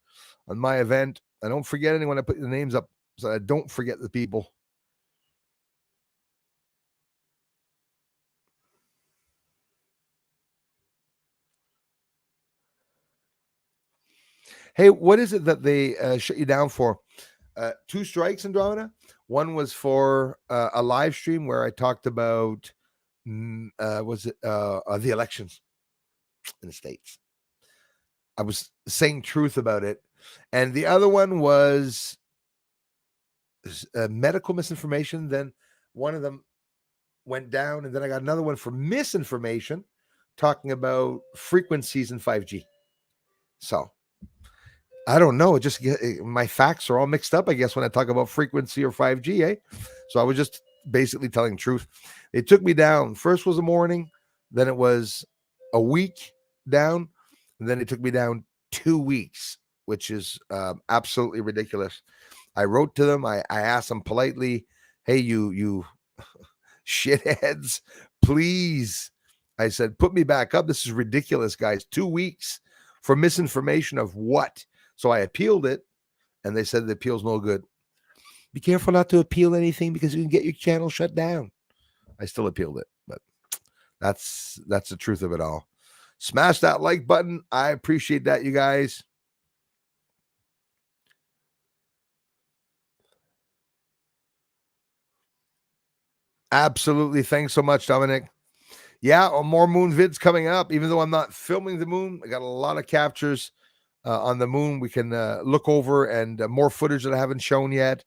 on my event. I don't forget anyone. I put the names up so I don't forget the people. Hey, what is it that they shut you down for? 2 strikes, Andromeda. One was for a live stream where I talked about the elections in the States. I was saying truth about it. And the other one was medical misinformation. Then one of them went down, and then I got another one for misinformation, talking about frequencies in 5G. So I don't know. It just my facts are all mixed up, I guess, when I talk about frequency or 5G, eh? So I was just basically telling truth. It took me down. First was a morning, then it was a week down, and then it took me down 2 weeks, which is absolutely ridiculous. I wrote to them. I asked them politely, "Hey, you shitheads, please." I said, "Put me back up. This is ridiculous, guys. 2 weeks for misinformation of what?" So I appealed it, and they said the appeal's no good. Be careful not to appeal anything because you can get your channel shut down. I still appealed it, but that's the truth of it all. Smash that like button. I appreciate that, you guys. Absolutely. Thanks so much, Dominic. Yeah, more moon vids coming up. Even though I'm not filming the moon, I got a lot of captures on the moon. We can look over, and more footage that I haven't shown yet.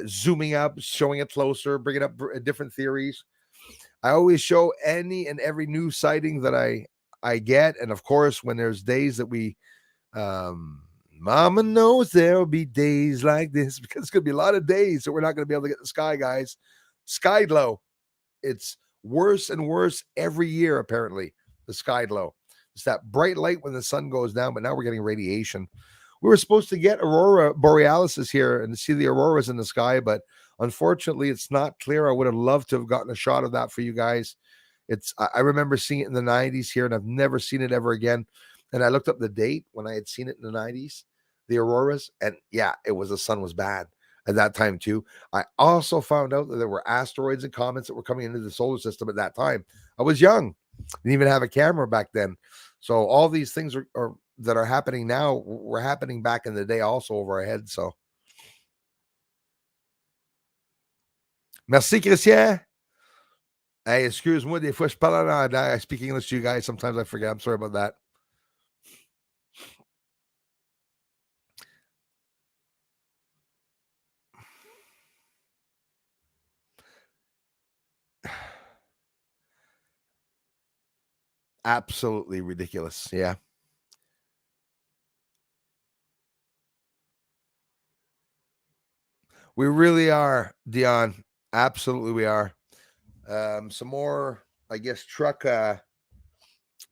Zooming up, showing it closer, bringing up different theories. I always show any and every new sighting that I get, and of course, when there's days that we, Mama knows there'll be days like this, because it's gonna be a lot of days that we're not gonna be able to get the sky, guys. Sky glow. It's worse and worse every year, apparently. The sky glow. It's that bright light when the sun goes down, but now we're getting radiation. We were supposed to get aurora borealis here and see the auroras in the sky, but unfortunately, it's not clear. I would have loved to have gotten a shot of that for you guys. I remember seeing it in the 90s here, and I've never seen it ever again. And I looked up the date when I had seen it in the 90s, the auroras, and yeah, the sun was bad at that time too. I also found out that there were asteroids and comets that were coming into the solar system at that time. I was young, didn't even have a camera back then. So all these things are that are happening now were happening back in the day also over our heads. So merci, Christian. Hey, excuse-moi, des fois je parle en anglais. I speak English to you guys. Sometimes I forget. I'm sorry about that. Absolutely ridiculous. Yeah. We really are, Dion. Absolutely, we are. Some more, I guess, truck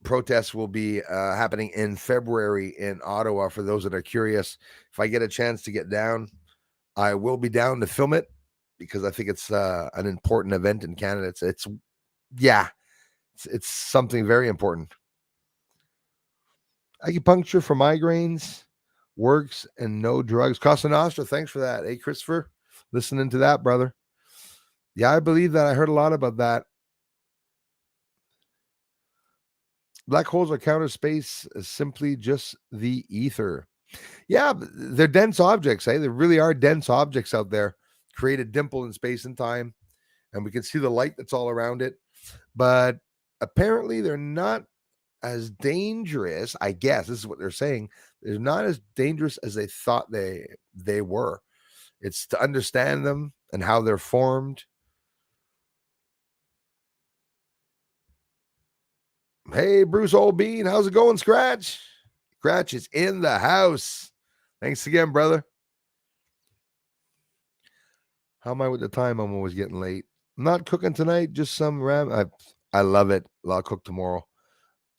protests will be happening in February in Ottawa. For those that are curious, if I get a chance to get down, I will be down to film it because I think it's an important event in Canada. It's something very important. Acupuncture for migraines works and no drugs. Costa Nostra, thanks for that. Hey, Christopher, listening to that, brother. Yeah, I believe that. I heard a lot about that. Black holes are counter space, simply just the ether. Yeah, they're dense objects, eh? There really are dense objects out there. Create a dimple in space and time, and we can see the light that's all around it. But apparently, they're not as dangerous. I guess this is what they're saying. They're not as dangerous as they thought they were. It's to understand them and how they're formed. Hey, Bruce Old Bean, how's it going, Scratch? Scratch is in the house. Thanks again, brother. How am I with the time? I'm always getting late. I'm not cooking tonight, just some ramen. I love it. I'll cook tomorrow.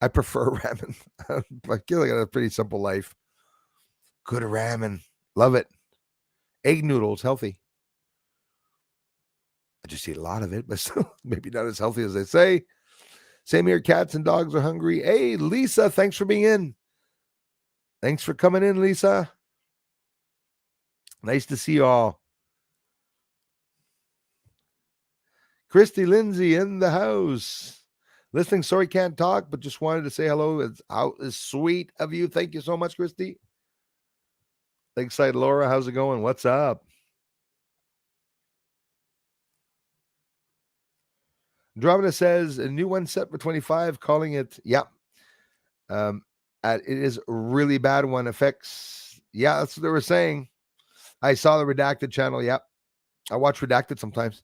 I prefer ramen. I feel like I got a pretty simple life. Good ramen. Love it. Egg noodles, healthy. I just eat a lot of it, but still maybe not as healthy as they say. Same here. Cats and dogs are hungry. Hey, Lisa, thanks for being in. Thanks for coming in, Lisa. Nice to see you all. Christy Lindsay in the house. Listening, sorry can't talk, but just wanted to say hello. It's sweet of you. Thank you so much, Christy. Lakeside Laura, how's it going? What's up? Andromeda says a new one set for 25, calling it, yeah. It is a really bad one. Effects, yeah, that's what they were saying. I saw the Redacted channel, yeah. I watch Redacted sometimes.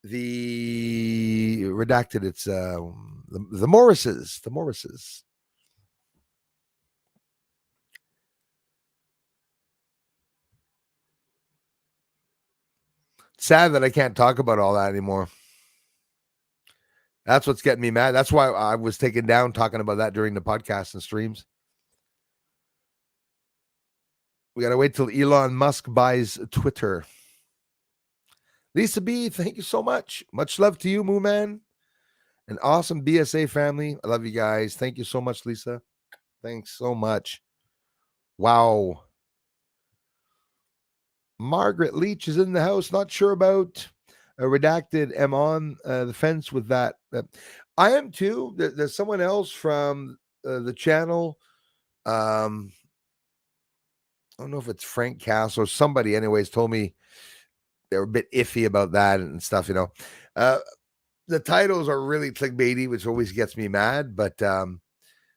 The Redacted, it's the Morrises. The Morrises. Sad that I can't talk about all that anymore. That's what's getting me mad. That's why I was taken down talking about that during the podcast and streams. We got to wait till Elon Musk buys Twitter. Lisa B, thank you so much. Much love to you, Moo Man. An awesome BSA family. I love you guys. Thank you so much, Lisa. Thanks so much. Wow. Margaret Leach is in the house. Not sure about Redacted. Am on the fence with that. I am too. There's someone else from the channel. I don't know if it's Frank Cass or somebody, anyways, told me they were a bit iffy about that and stuff, you know. The titles are really clickbaity, which always gets me mad, but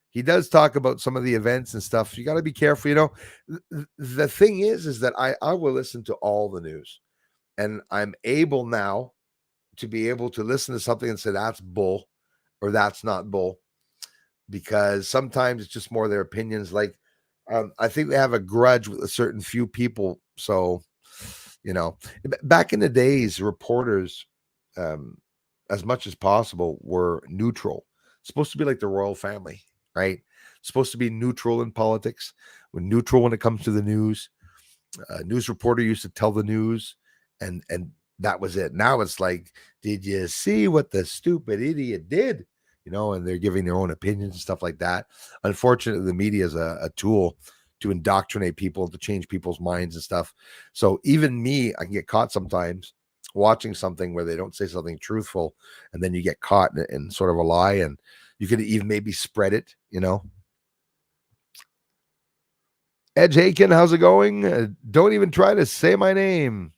he does talk about some of the events and stuff. You got to be careful, you know. The thing is that I will listen to all the news, and I'm able now to be able to listen to something and say that's bull or that's not bull, because sometimes it's just more their opinions. Like I think they have a grudge with a certain few people. So, you know, back in the days, reporters, as much as possible, were neutral. It's supposed to be like the royal family, right? It's supposed to be neutral in politics. We're neutral when it comes to the news. News reporter used to tell the news, and that was it. Now it's like, did you see what the stupid idiot did? You know, and they're giving their own opinions and stuff like that. Unfortunately, the media is a tool to indoctrinate people, to change people's minds and stuff. So even me, I can get caught sometimes watching something where they don't say something truthful, and then you get caught in sort of a lie, and you could even maybe spread it, you know. Edge Haken, how's it going? Don't even try to say my name.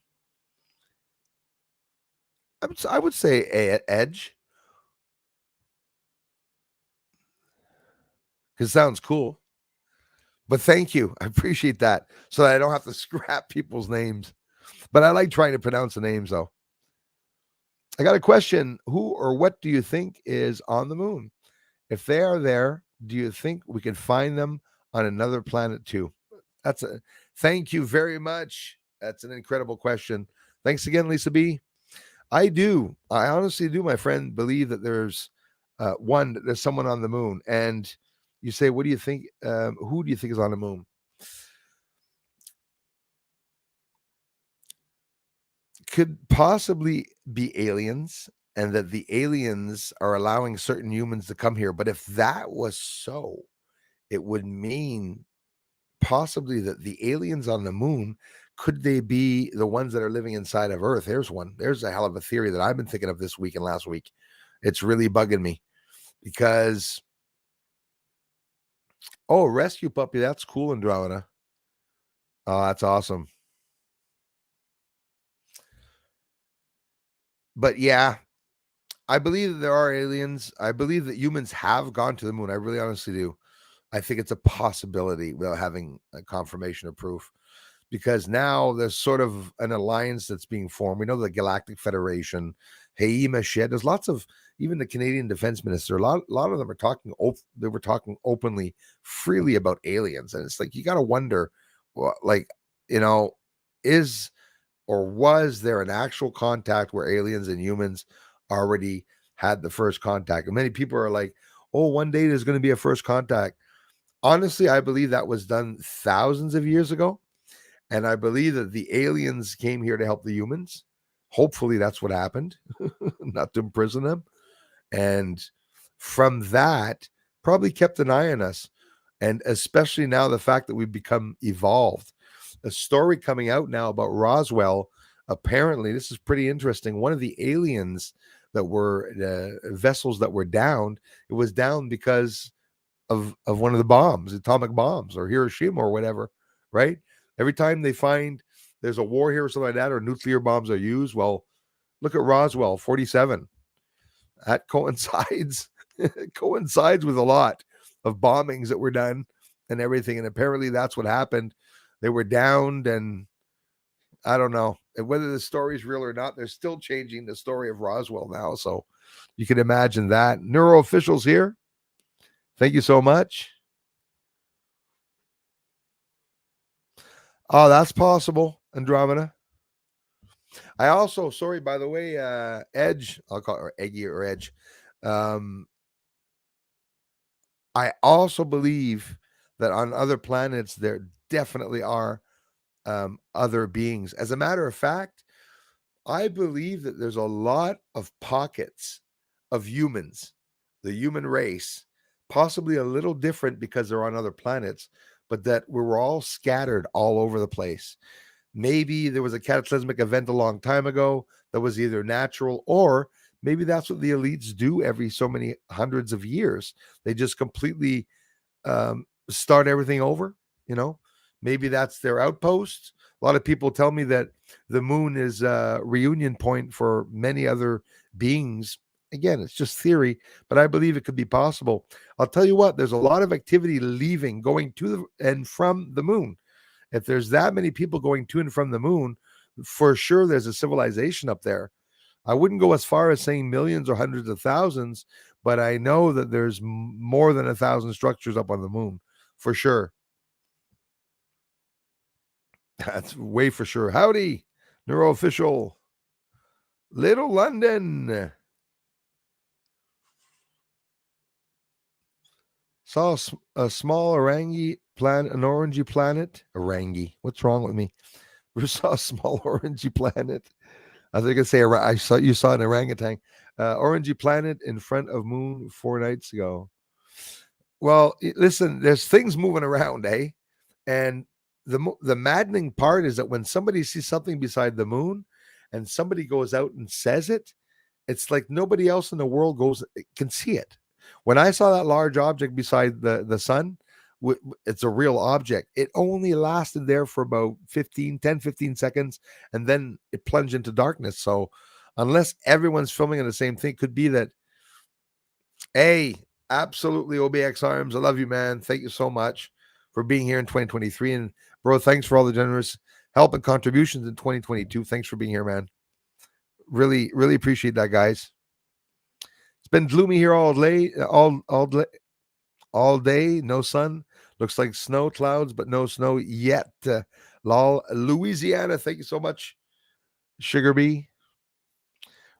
I would say Edge, because it sounds cool. But thank you. I appreciate that. So that I don't have to scrap people's names. But I like trying to pronounce the names, though. I got a question. Who or what do you think is on the moon? If they are there, do you think we can find them on another planet too? Thank you very much. That's an incredible question. Thanks again, Lisa B. I do. I honestly do, my friend, believe that there's there's someone on the moon. And you say, what do you think? Who do you think is on the moon? Could possibly be aliens, and that the aliens are allowing certain humans to come here. But if that was so, it would mean possibly that the aliens on the moon, could they be the ones that are living inside of Earth? There's one. There's a hell of a theory that I've been thinking of this week and last week. It's really bugging me because, oh, rescue puppy, that's cool, Andromeda. Oh, that's awesome. But yeah, I believe that there are aliens. I believe that humans have gone to the moon. I really honestly do. I think it's a possibility without having a confirmation or proof, because now there's sort of an alliance that's being formed. We know the Galactic Federation, Haima Shed. There's lots of, even the Canadian Defense Minister. A lot of them are talking. They were talking openly, freely about aliens, and it's like you got to wonder, well, like, you know, is or was there an actual contact where aliens and humans already had the first contact? And many people are like, oh, one day there's going to be a first contact. Honestly, I believe that was done thousands of years ago. And I believe that the aliens came here to help the humans. Hopefully that's what happened, not to imprison them. And from that, probably kept an eye on us. And especially now, the fact that we've become evolved. a story coming out now about Roswell. Apparently, this is pretty interesting. One of the aliens that were vessels that were downed, it was down because of one of the bombs, atomic bombs, or Hiroshima or whatever, right? Every time they find there's a war here or something like that, or nuclear bombs are used, well, look at Roswell 47. That coincides coincides with a lot of bombings that were done and everything. And apparently that's what happened. They were downed, and I don't know whether the story is real or not. They're still changing the story of Roswell now. So you can imagine that. Neuro officials here. Thank you so much. Oh, that's possible, Andromeda. I also, sorry, by the way, Edge, I'll call her Eggy or Edge. I also believe that on other planets, there definitely are other beings. As a matter of fact, I believe that there's a lot of pockets of humans, the human race, possibly a little different because they're on other planets, but that we're all scattered all over the place. Maybe there was a cataclysmic event a long time ago that was either natural, or maybe that's what the elites do every so many hundreds of years. They just completely start everything over, you know. Maybe that's their outpost. A lot of people tell me that the moon is a reunion point for many other beings. Again, it's just theory, but I believe it could be possible. I'll tell you what, there's a lot of activity leaving, going to and from the moon. If there's that many people going to and from the moon, for sure there's a civilization up there. I wouldn't go as far as saying millions or hundreds of thousands, but I know that there's more than 1,000 structures up on the moon, for sure. That's way for sure. Howdy, Neuro Official. Little London. Saw a small orangey planet, an orangey planet. Orangey. What's wrong with me? We saw a small orangey planet. I think I say I saw you saw an orangutan. Orangey planet in front of moon 4 nights ago. Well, listen, there's things moving around, eh? And the maddening part is that when somebody sees something beside the moon and somebody goes out and says it, it's like nobody else in the world can see it. When I saw that large object beside the sun, it's a real object. It only lasted there for about 15 seconds, and then it plunged into darkness. So unless everyone's filming in the same thing, could be that, hey, absolutely, OBX Arms, I love you, man. Thank you so much for being here in 2023. And bro, thanks for all the generous help and contributions in 2022. Thanks for being here, man. Really, really appreciate that, guys. It's been gloomy here all day. No sun. Looks like snow clouds, but no snow yet. Lol, Louisiana. Thank you so much, Sugar Bee.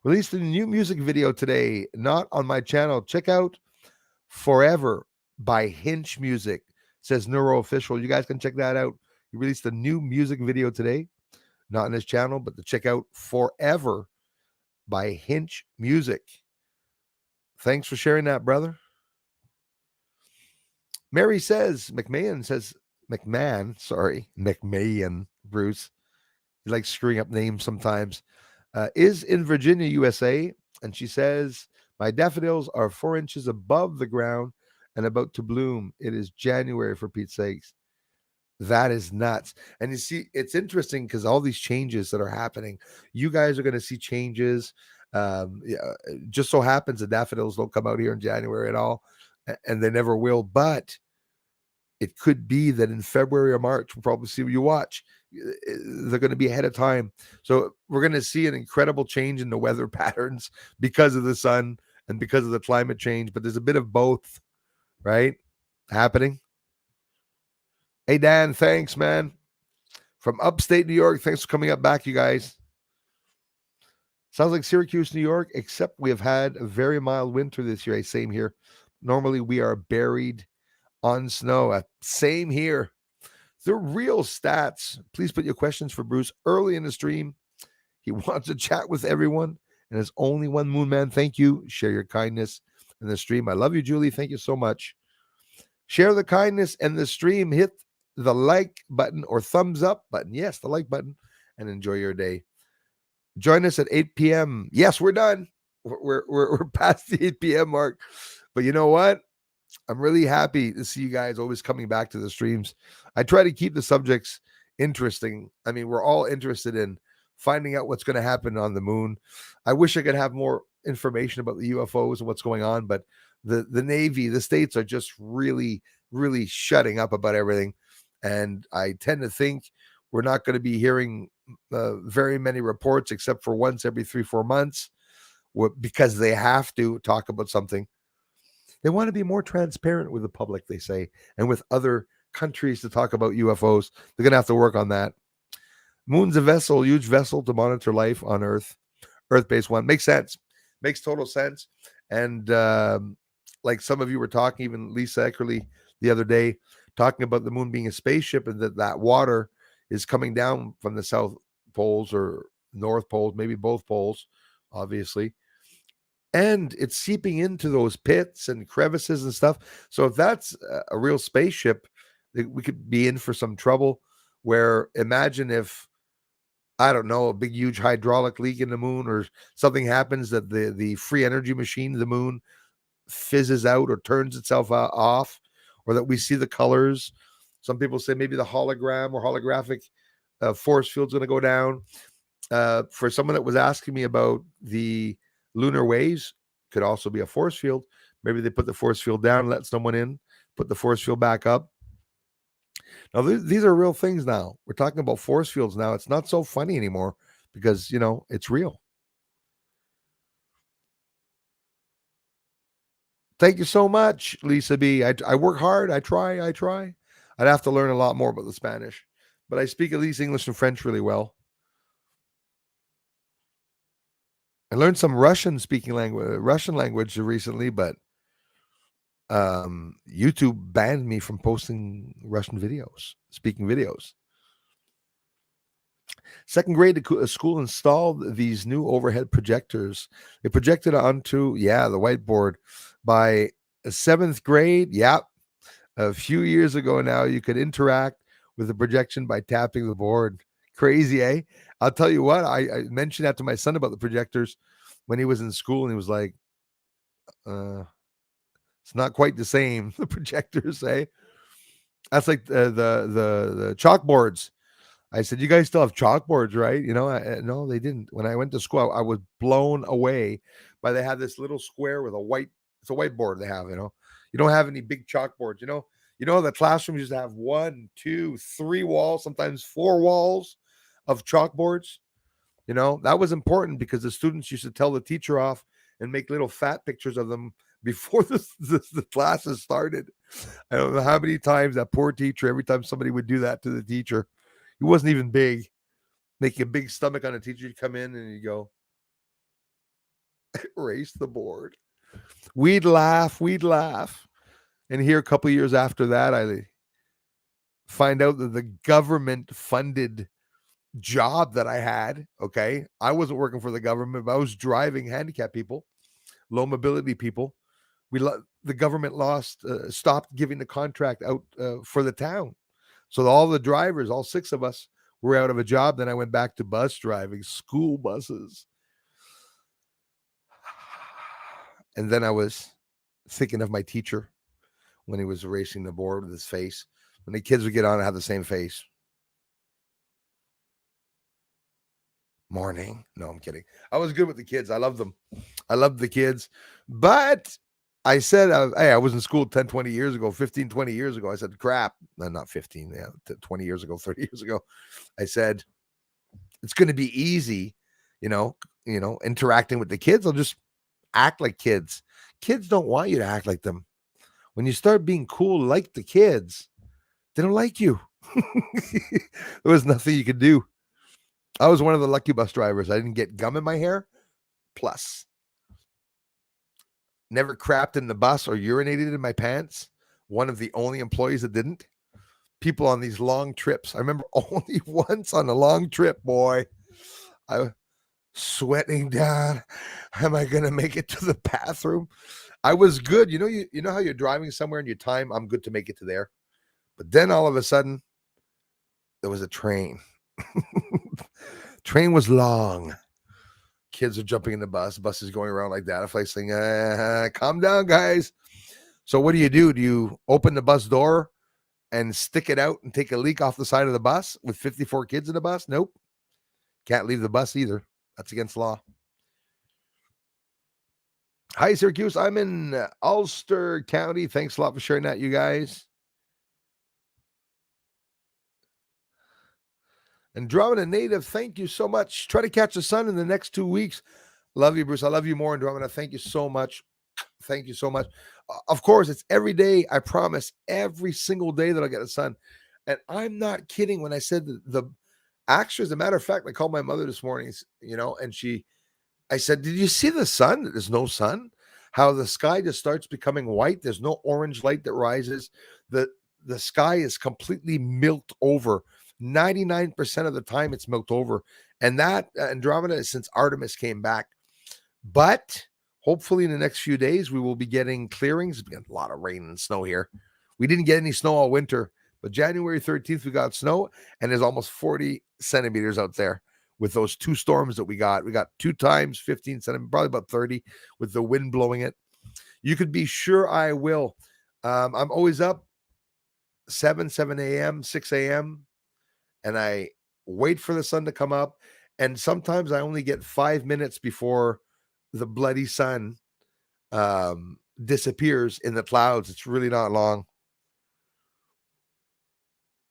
Released a new music video today, not on my channel. Check out Forever by Hinch Music, says Neuro Official. You guys can check that out. He released a new music video today, not on his channel, but to check out Forever by Hinch Music. Thanks for sharing that, brother. Mary says, McMahon, Bruce. He likes screwing up names sometimes. Is in Virginia, USA. And she says, my daffodils are 4 inches above the ground and about to bloom. It is January, for Pete's sakes. That is nuts. And you see, it's interesting because all these changes that are happening, you guys are going to see changes. Just so happens the daffodils don't come out here in January at all, and they never will. But it could be that in February or March, we'll probably see what you watch. They're going to be ahead of time. So we're going to see an incredible change in the weather patterns because of the sun and because of the climate change. But there's a bit of both, right, happening. Hey, Dan, thanks, man. From upstate New York, thanks for coming up back, you guys. Sounds like Syracuse, New York, except we have had a very mild winter this year. Same here. Normally, we are buried on snow. Same here. The real stats. Please put your questions for Bruce early in the stream. He wants to chat with everyone, and there's only one Moon Man. Thank you. Share your kindness in the stream. I love you, Julie. Thank you so much. Share the kindness and the stream. Hit the like button or thumbs up button. Yes, the like button, and enjoy your day. Join us at 8 p.m. Yes, we're done. We're past the 8 p.m. mark. But you know what? I'm really happy to see you guys always coming back to the streams. I try to keep the subjects interesting. I mean, we're all interested in finding out what's going to happen on the moon. I wish I could have more information about the UFOs and what's going on, but the Navy, the states are just really, really shutting up about everything. And I tend to think we're not going to be hearing very many reports except for once every 3-4 months because they have to talk about something. They want to be more transparent with the public, they say, and with other countries to talk about UFOs. They're going to have to work on that. Moon's a vessel, huge vessel to monitor life on Earth. Earth-based one. Makes sense. Makes total sense. And like some of you were talking, even Lisa Eckerly the other day, talking about the moon being a spaceship and that water is coming down from the south poles or north poles, maybe both poles, obviously. And it's seeping into those pits and crevices and stuff. So if that's a real spaceship, we could be in for some trouble. Where imagine if, I don't know, a big, huge hydraulic leak in the moon or something happens that the free energy machine, the moon, fizzes out or turns itself off, or that we see the colors. Some people say maybe the hologram or holographic force field's going to go down. For someone that was asking me about the lunar waves, could also be a force field. Maybe they put the force field down, let someone in, put the force field back up. Now, these are real things now. We're talking about force fields now. It's not so funny anymore because, it's real. Thank you so much, Lisa B. I work hard. I try. I'd have to learn a lot more about the Spanish, but I speak at least English and French really well. I learned some Russian language recently, but YouTube banned me from posting Russian videos, speaking videos. Second grade school installed these new overhead projectors. They projected onto, the whiteboard. By seventh grade, a few years ago now, you could interact with the projection by tapping the board. Crazy, eh? I'll tell you what, I mentioned that to my son about the projectors when he was in school, and he was like, it's not quite the same, the projectors, eh? That's like the chalkboards. I said, you guys still have chalkboards, right? No, they didn't. When I went to school, I was blown away by they had this little square with it's a whiteboard they have, You don't have any big chalkboards, the classrooms used to have 1, 2, 3 walls, sometimes 4 walls of chalkboards. That was important because the students used to tell the teacher off and make little fat pictures of them before the classes started. I don't know how many times that poor teacher, every time somebody would do that to the teacher, he wasn't even big, making a big stomach on a teacher. You'd come in and you go, erase the board. We'd laugh. And here a couple of years after that, I find out that the government funded job that I had, okay, I wasn't working for the government, but I was driving handicapped people, low mobility people. The government stopped giving the contract out for the town. So all the drivers, all 6 of us, were out of a job. Then I went back to bus driving, school buses. And then I was thinking of my teacher when he was erasing the board with his face. When the kids would get on, I have the same face. Morning. No, I'm kidding. I was good with the kids. I love them. I love the kids. But I said, hey, I was in school 10, 20 years ago, 15, 20 years ago. I said, crap. No, not 15. 20 years ago, 30 years ago. I said, it's going to be easy, interacting with the kids. I'll just act like kids. Kids don't want you to act like them. When you start being cool like the kids, they don't like you. There was nothing you could do. I was one of the lucky bus drivers. I didn't get gum in my hair. Plus, never crapped in the bus or urinated in my pants. One of the only employees that didn't. People on these long trips. I remember only once on a long trip, boy. I was sweating down. Am I going to make it to the bathroom? I was good. You know how you're driving somewhere and your time, I'm good to make it to there. But then all of a sudden, there was a train. Train was long. Kids are jumping in the bus. Bus is going around like that. A flight's saying, calm down, guys. So what do? Do you open the bus door and stick it out and take a leak off the side of the bus with 54 kids in the bus? Nope. Can't leave the bus either. That's against law. Hi, Syracuse. I'm in Ulster County. Thanks a lot for sharing that, you guys. Andromeda Native, thank you so much. Try to catch the sun in the next 2 weeks. Love you, Bruce. I love you more, Andromeda. Thank you so much. Thank you so much. Of course, it's every day. I promise every single day that I'll get the sun. And I'm not kidding when I said actually, as a matter of fact, I called my mother this morning, and I said, did you see the sun? There's no sun. How the sky just starts becoming white. There's no orange light that rises. The sky is completely milked over. 99% of the time it's milked over. And that Andromeda is since Artemis came back. But hopefully in the next few days, we will be getting clearings. We got a lot of rain and snow here. We didn't get any snow all winter, but January 13th, we got snow, and there's almost 40 centimeters out there with those 2 storms that we got. We got 2 times 15 centimeters, probably about 30 with the wind blowing it. You could be sure I will. I'm always up 7 a.m., 6 a.m., and I wait for the sun to come up. And sometimes I only get 5 minutes before the bloody sun disappears in the clouds. It's really not long.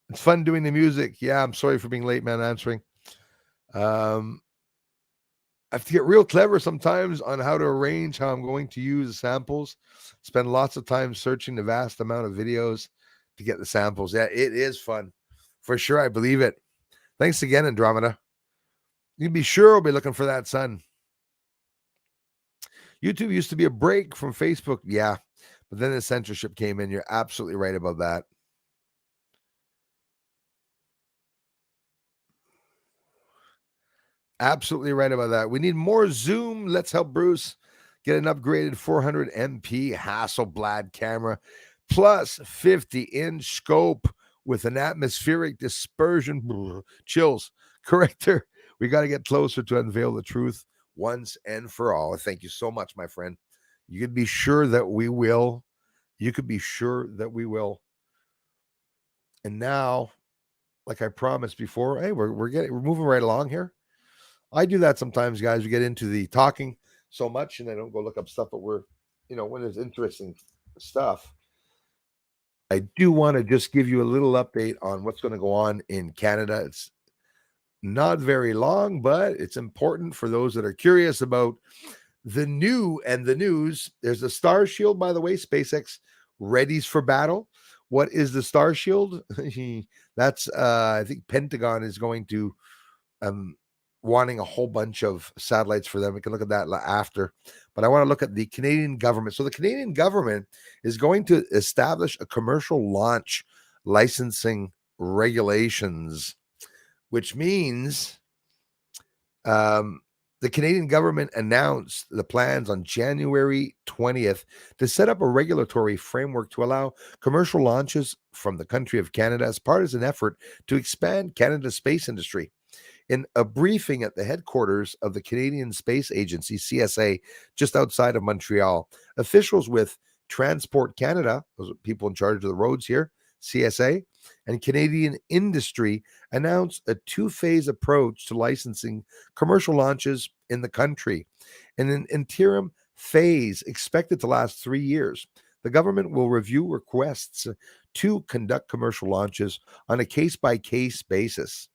It's fun doing the music. Yeah, I'm sorry for being late, man, answering. I have to get real clever sometimes on how to arrange how I'm going to use the samples. Spend lots of time searching the vast amount of videos to get the samples. Yeah, it is fun. For sure, I believe it. Thanks again, Andromeda. You can be sure I'll be looking for that sun. YouTube used to be a break from Facebook. Yeah, but then the censorship came in. You're absolutely right about that. Absolutely right about that. We need more zoom. Let's help Bruce get an upgraded 400 MP Hasselblad camera plus 50-inch scope with an atmospheric dispersion chills corrector. We got to get closer to unveil the truth once and for all. Thank you so much, my friend. You could be sure that we will. You could be sure that we will. And now, like I promised before, hey, we're moving right along here. I do that sometimes, guys. We get into the talking so much, and I don't go look up stuff, but when there's interesting stuff. I do want to just give you a little update on what's going to go on in Canada. It's not very long, but it's important for those that are curious about the new and the news. There's a Star Shield, by the way, SpaceX readies for battle. What is the Star Shield? That's I think Pentagon is going to wanting a whole bunch of satellites for them. We can look at that after, but I want to look at the Canadian government. So the Canadian government is going to establish a commercial launch licensing regulations, which means the Canadian government announced the plans on January 20th to set up a regulatory framework to allow commercial launches from the country of Canada as part of an effort to expand Canada's space industry. In a briefing at the headquarters of the Canadian Space Agency, CSA, just outside of Montreal, officials with Transport Canada, those are people in charge of the roads here, CSA, and Canadian Industry announced a 2-phase approach to licensing commercial launches in the country. In an interim phase expected to last 3 years, the government will review requests to conduct commercial launches on a case-by-case basis.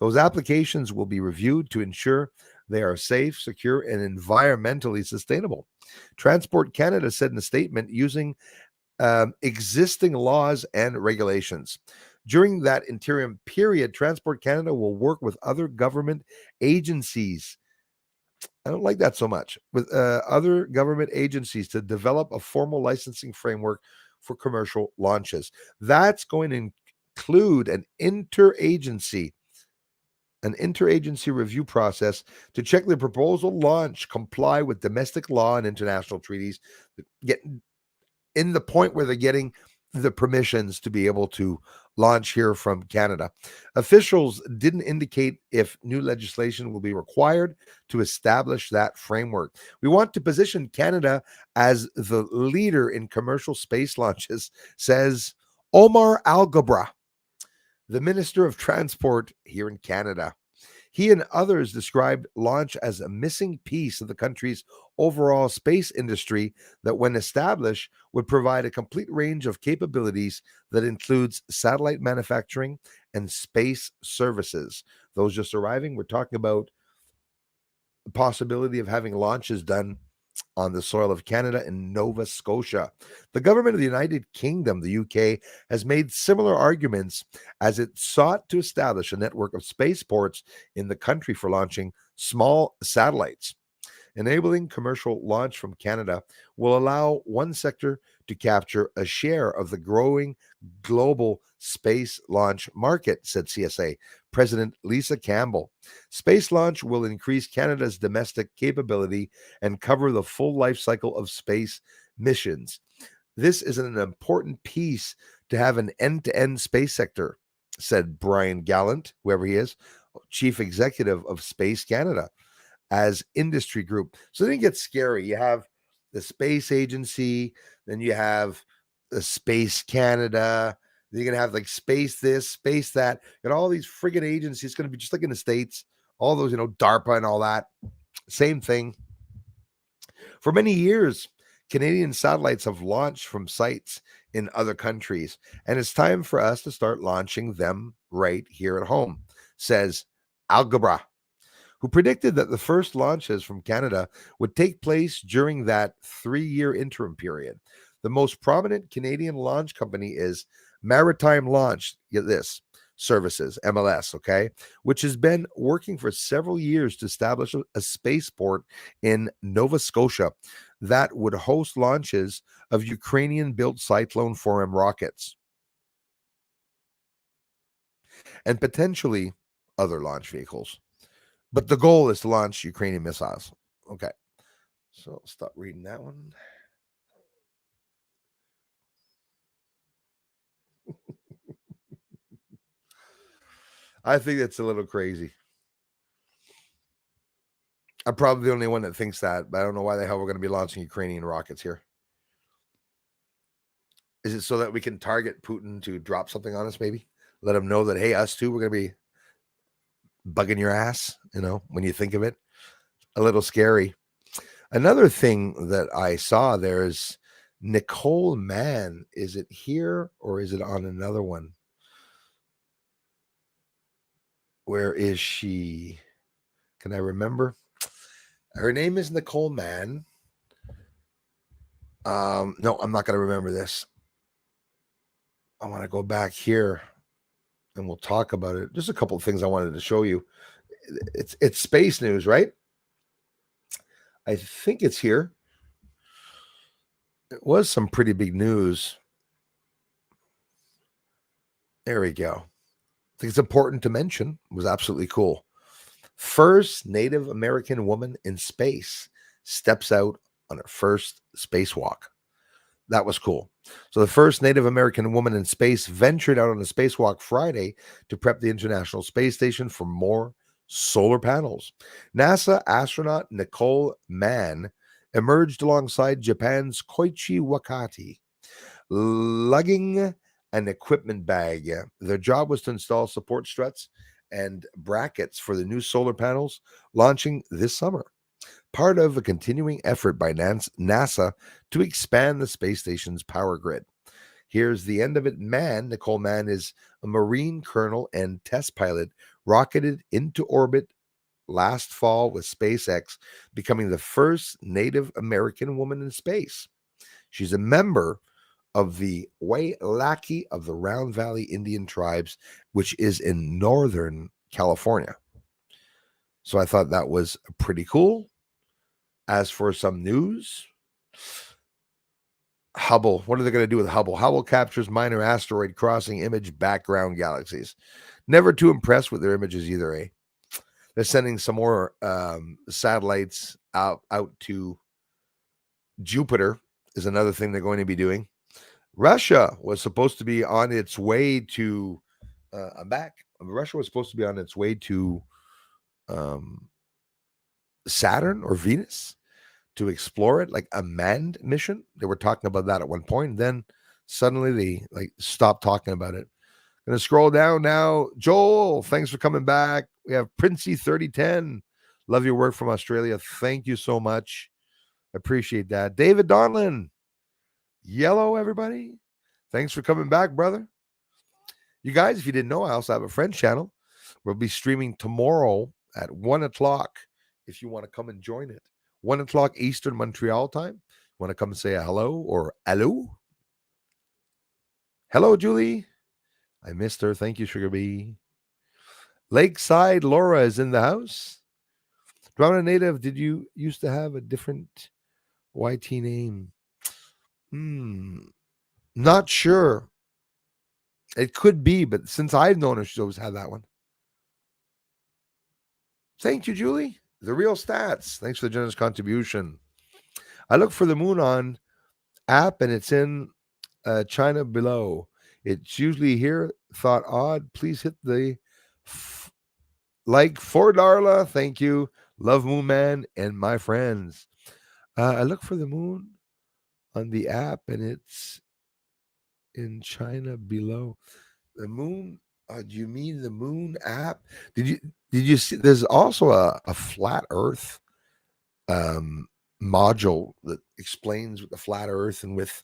Those applications will be reviewed to ensure they are safe, secure, and environmentally sustainable. Transport Canada said in a statement using existing laws and regulations. During that interim period, Transport Canada will work with other government agencies. I don't like that so much. With other government agencies to develop a formal licensing framework for commercial launches. That's going to include an interagency review process to check the proposal launch comply with domestic law and international treaties, get in the point where they're getting the permissions to be able to launch here from Canada. Officials didn't indicate if new legislation will be required to establish that framework. We want to position Canada as the leader in commercial space launches, says Omar Al-Gabra, the Minister of Transport here in Canada. He and others described launch as a missing piece of the country's overall space industry that, when established, would provide a complete range of capabilities that includes satellite manufacturing and space services. Those just arriving, we're talking about the possibility of having launches done on the soil of Canada and Nova Scotia. The government of the United Kingdom, the UK, has made similar arguments as it sought to establish a network of spaceports in the country for launching small satellites. Enabling commercial launch from Canada will allow one sector to capture a share of the growing global space launch market, said CSA President Lisa Campbell. Space launch will increase Canada's domestic capability and cover the full life cycle of space missions. This is an important piece to have an end-to-end space sector, said Brian Gallant, whoever he is, Chief Executive of Space Canada, as industry group. So then it gets scary. You have the space agency, then you have the Space Canada, then you're gonna have like space this, space that, and all these friggin' agencies. It's gonna be just like in the States, all those, DARPA and all that. Same thing. For many years, Canadian satellites have launched from sites in other countries, and it's time for us to start launching them right here at home, says Algebra, who predicted that the first launches from Canada would take place during that 3-year interim period. The most prominent Canadian launch company is Maritime Launch, get this, Services, MLS, okay, which has been working for several years to establish a spaceport in Nova Scotia that would host launches of Ukrainian-built Cyclone 4M rockets and potentially other launch vehicles. But the goal is to launch Ukrainian missiles. Okay. So I'll stop reading that one. I think that's a little crazy. I'm probably the only one that thinks that, but I don't know why the hell we're going to be launching Ukrainian rockets here. Is it so that we can target Putin to drop something on us, maybe? Let him know that, hey, us too, we're going to be bugging your ass, when you think of it. A little scary. Another thing that I saw, there's Nicole Mann. Is it here or is it on another one? Where is she? Can I remember? Her name is Nicole Mann. No, I'm not going to remember this. I want to go back here and we'll talk about it. Just a couple of things I wanted to show you. It's space news, right? I think it's here. It was some pretty big news. There we go. I think it's important to mention. It was absolutely cool. First Native American woman in space steps out on her first spacewalk. That was cool. So the first Native American woman in space ventured out on a spacewalk Friday to prep the International Space Station for more solar panels. NASA astronaut Nicole Mann emerged alongside Japan's Koichi Wakati, lugging an equipment bag. Their job was to install support struts and brackets for the new solar panels launching this summer, part of a continuing effort by NASA to expand the space station's power grid. Here's the end of it. Nicole Mann is a Marine colonel and test pilot, rocketed into orbit last fall with SpaceX, becoming the first Native American woman in space. She's a member of the Wailacki of the Round Valley Indian tribes, which is in Northern California. So I thought that was pretty cool. As for some news, Hubble, what are they going to do with Hubble? Hubble captures minor asteroid crossing image background galaxies. Never too impressed with their images either, eh? They're sending some more satellites out to Jupiter is another thing they're going to be doing. Russia was supposed to be on its way to. I'm back. Russia was supposed to be on its way to um, Saturn or Venus to explore it, like a manned mission. They were talking about that at one point, and then suddenly they like stopped talking about it. Gonna scroll down now. Joel, thanks for coming back. We have Princey 3010. Love your work from Australia. Thank you so much. Appreciate that. David Donlin. Yellow, everybody. Thanks for coming back, brother. You guys, if you didn't know, I also have a French channel. We'll be streaming tomorrow at 1 o'clock if you want to come and join it. 1 o'clock Eastern Montreal time. Want to come and say a hello or hello? Hello, Julie. I missed her. Thank you, Sugar Bee. Lakeside Laura is in the house. Toronto native, did you used to have a different YT name? Not sure. It could be, but since I've known her, she's always had that one. Thank you, Julie. The real stats. Thanks for the generous contribution. I look for the moon on app, and it's in China below. It's usually here. Thought odd. Please hit the like for Darla. Thank you. Love Moon Man and my friends. I look for the moon on the app, and it's in China below. The moon. Do you mean the moon app? Did you see? There's also a flat Earth module that explains with the flat Earth and with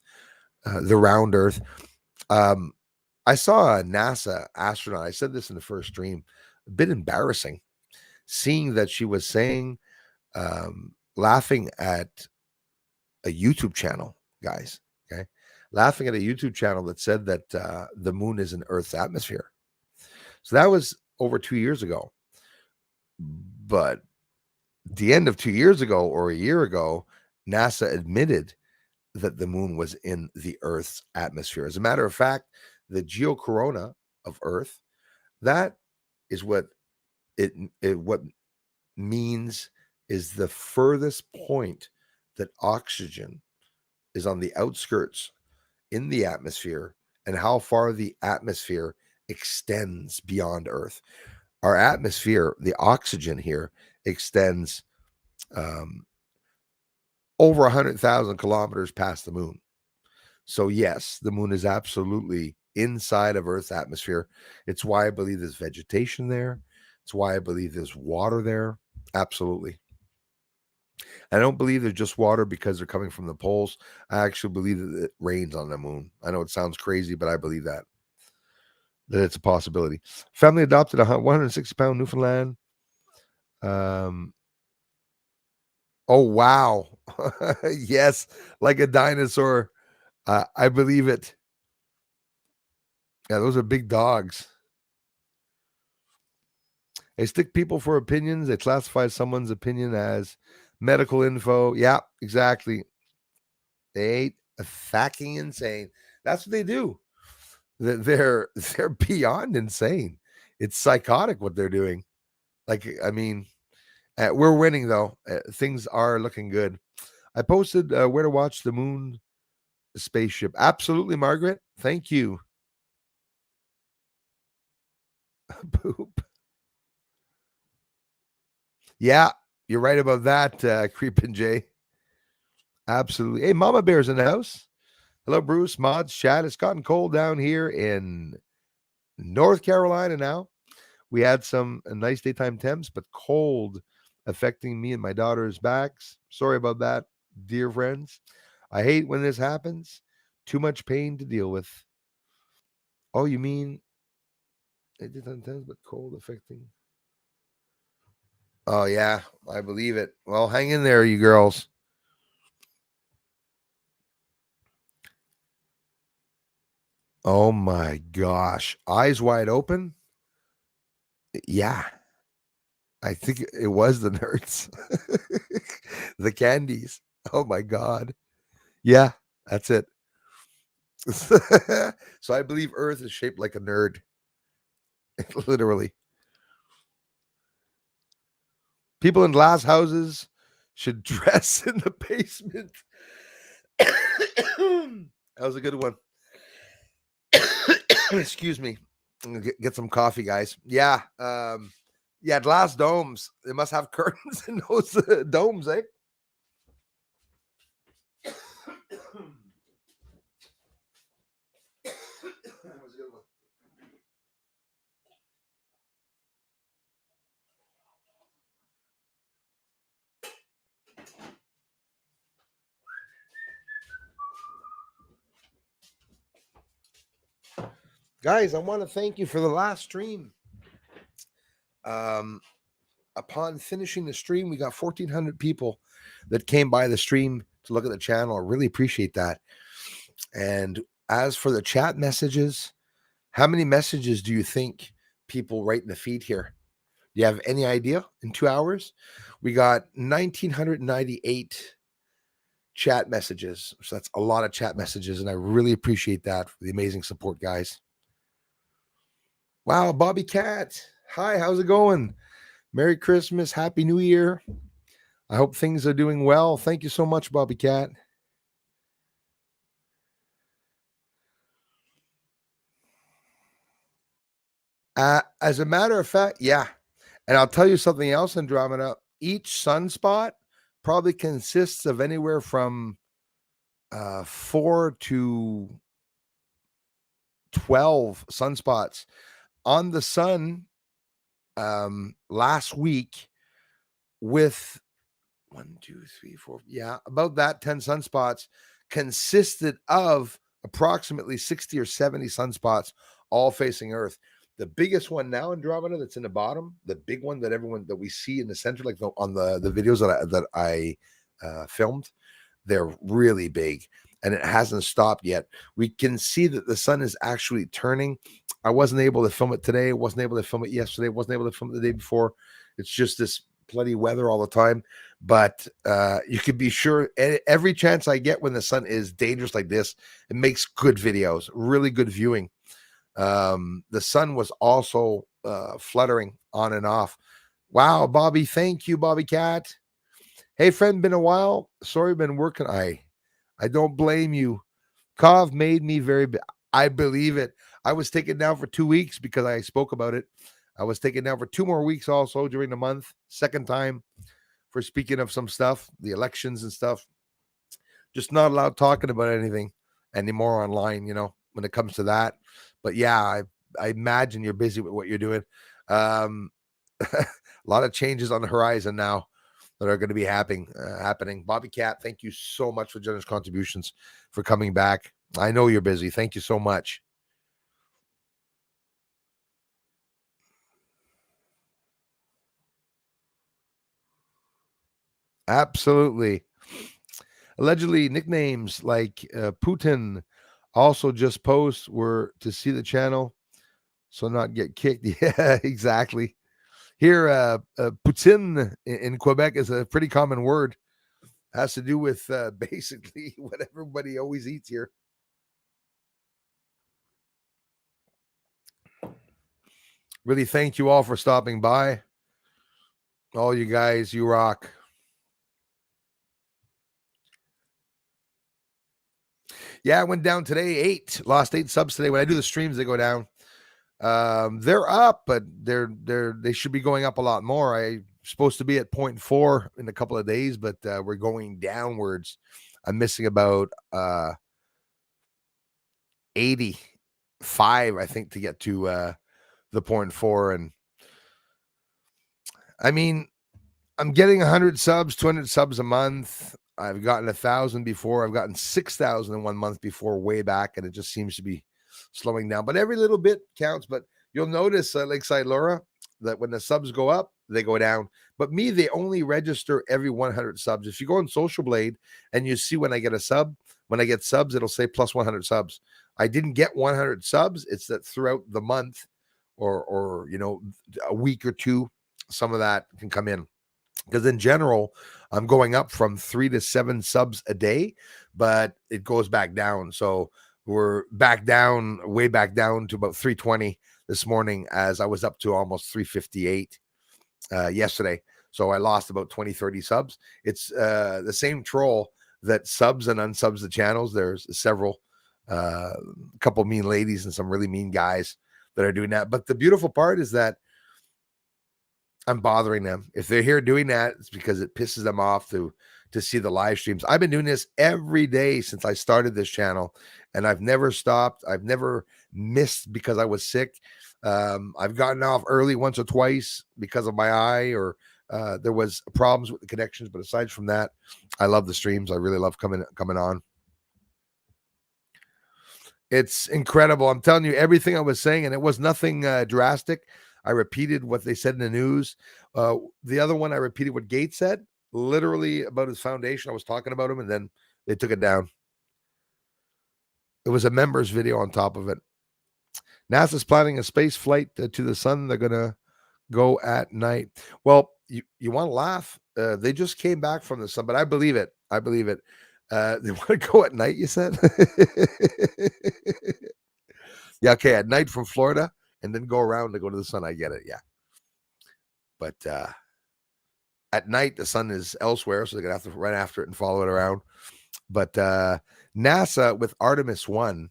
the round Earth. I saw a NASA astronaut. I said this in the first stream. A bit embarrassing, seeing that she was saying, laughing at a YouTube channel, guys. Okay, laughing at a YouTube channel that said that the moon is in Earth's atmosphere. So that was over 2 years ago. But the end of 2 years ago or a year ago, NASA admitted that the moon was in the Earth's atmosphere. As a matter of fact, the geocorona of Earth, that is what it what means is the furthest point that oxygen is on the outskirts in the atmosphere and how far the atmosphere extends beyond Earth. Our atmosphere, the oxygen here, extends over 100,000 kilometers past the moon. So yes, the moon is absolutely inside of Earth's atmosphere. It's why I believe there's vegetation there. It's why I believe there's water there. Absolutely. I don't believe they're just water because they're coming from the poles. I actually believe that it rains on the moon. I know it sounds crazy, but I believe that it's a possibility. Family adopted a 160-pound Newfoundland. Oh, wow. Yes, like a dinosaur. I believe it. Yeah, those are big dogs. They stick people for opinions. They classify someone's opinion as medical info. Yeah, exactly. They ain't fucking insane. That's what they do. They're beyond insane. It's psychotic what they're doing. Like, I mean, we're winning though. Things are looking good. I posted where to watch the moon spaceship. Absolutely, Margaret. Thank you. Poop. Yeah, you're right about that, Creepin' Jay. Absolutely. Hey, Mama Bear's in the house. Hello, Bruce, Mods, Chad. It's gotten cold down here in North Carolina now. We had some nice daytime temps, but cold affecting me and my daughter's backs. Sorry about that, dear friends. I hate when this happens. Too much pain to deal with. Oh, you mean daytime temps, but cold affecting? Oh, yeah, I believe it. Well, hang in there, you girls. Oh my gosh. Eyes wide open? Yeah. I think it was the nerds. The candies. Oh my God. Yeah, that's it. So I believe Earth is shaped like a nerd. Literally. People in glass houses should dress in the basement. That was a good one. Excuse me. Get some coffee, guys. Yeah. Yeah, glass domes. They must have curtains in those domes, eh? That was a good one. Guys, I want to thank you for the last stream. Upon finishing the stream, we got 1,400 people that came by the stream to look at the channel. I really appreciate that. And as for the chat messages, how many messages do you think people write in the feed here? Do you have any idea? In 2 hours, we got 1,998 chat messages. So that's a lot of chat messages, and I really appreciate that for the amazing support, guys. Wow, Bobby Cat. Hi, how's it going? Merry Christmas, Happy New Year. I hope things are doing well. Thank you so much, Bobby Cat. As a matter of fact, yeah. And I'll tell you something else, Andromeda. Each sunspot probably consists of anywhere from 4 to 12 sunspots. On the sun last week with 1, 2, 3, 4, yeah, about that 10 sunspots consisted of approximately 60 or 70 sunspots all facing Earth. The biggest one now, Andromeda, that's in the bottom, the big one that we see in the center, like on the videos that I filmed, they're really big, and it hasn't stopped yet. We can see that the sun is actually turning. I wasn't able to film it today. Wasn't able to film it yesterday. Wasn't able to film it the day before. It's just this bloody weather all the time. But you can be sure every chance I get when the sun is dangerous like this, it makes good videos, really good viewing. The sun was also fluttering on and off. Wow, Bobby, thank you, Bobby Cat. Hey, friend, been a while. Sorry, been working. I don't blame you. Cov made me I believe it. I was taken down for 2 weeks because I spoke about it. I was taken down for 2 more weeks also during the month. Second time for speaking of some stuff, the elections and stuff. Just not allowed talking about anything anymore online, when it comes to that. But yeah, I imagine you're busy with what you're doing. A lot of changes on the horizon now that are going to be happening. Bobby Cat, thank you so much for generous contributions, for coming back. I know you're busy. Thank you so much. Absolutely. Allegedly, nicknames like Putin also just posts were to see the channel, so not get kicked. Yeah, exactly. Here, Putin in Quebec is a pretty common word. Has to do with basically what everybody always eats here. Really thank you all for stopping by. All you guys, you rock. Yeah, I went down today, lost 8 subs today. When I do the streams, they go down. They're up, but they should be going up a lot more. I'm supposed to be at 0.4 in a couple of days, but we're going downwards. I'm missing about 85, I think, to get to the 0.4. And I mean, I'm getting 100 subs, 200 subs a month. I've gotten 1,000 before. I've gotten 6,000 in 1 month before, way back, and it just seems to be slowing down. But every little bit counts. But you'll notice, Lakeside Laura, that when the subs go up, they go down. But me, they only register every 100 subs. If you go on Social Blade and you see when I get a sub, when I get subs, it'll say plus 100 subs. I didn't get 100 subs. It's that throughout the month or a week or two, some of that can come in. Because in general, I'm going up from 3 to 7 subs a day, but it goes back down. So we're back down, way back down to about 320 this morning, as I was up to almost 358 yesterday. So I lost about 20, 30 subs. It's the same troll that subs and unsubs the channels. There's several a couple mean ladies and some really mean guys that are doing that. But the beautiful part is that I'm bothering them. If they're here doing that, it's because it pisses them off to see the live streams. I've been doing this every day since I started this channel, and I've never stopped. I've never missed because I was sick. I've gotten off early once or twice because of my eye, or there was problems with the connections. But aside from that, I love the streams. I really love coming on. It's incredible. I'm telling you everything I was saying, and it was nothing drastic. I repeated what they said in the news. The other one, I repeated what Gates said, literally about his foundation. I was talking about him, and then they took it down. It was a members video on top of it. NASA's planning a space flight to the sun. They're going to go at night. Well, you want to laugh. They just came back from the sun, but I believe it. I believe it. They want to go at night, you said? Yeah, okay, at night from Florida, and then go around to go to the sun. I get it, yeah. But at night, the sun is elsewhere, so they're going to have to run after it and follow it around. But NASA with Artemis 1,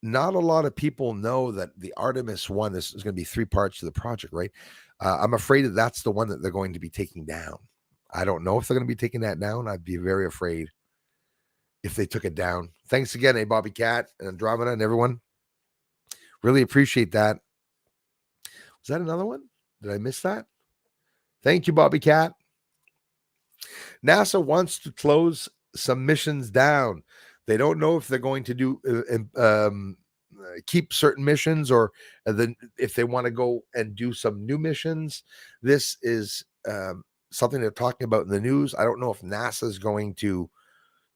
not a lot of people know that the Artemis 1, this is going to be 3 parts to the project, right? I'm afraid that that's the one that they're going to be taking down. I don't know if they're going to be taking that down. I'd be very afraid if they took it down. Thanks again, Bobby Cat and Andromeda and everyone. Really appreciate that. Was that another one? Did I miss that? Thank you, Bobby Cat. NASA wants to close some missions down. They don't know if they're going to do keep certain missions, or then if they want to go and do some new missions. This is something they're talking about in the news. I don't know if NASA is going to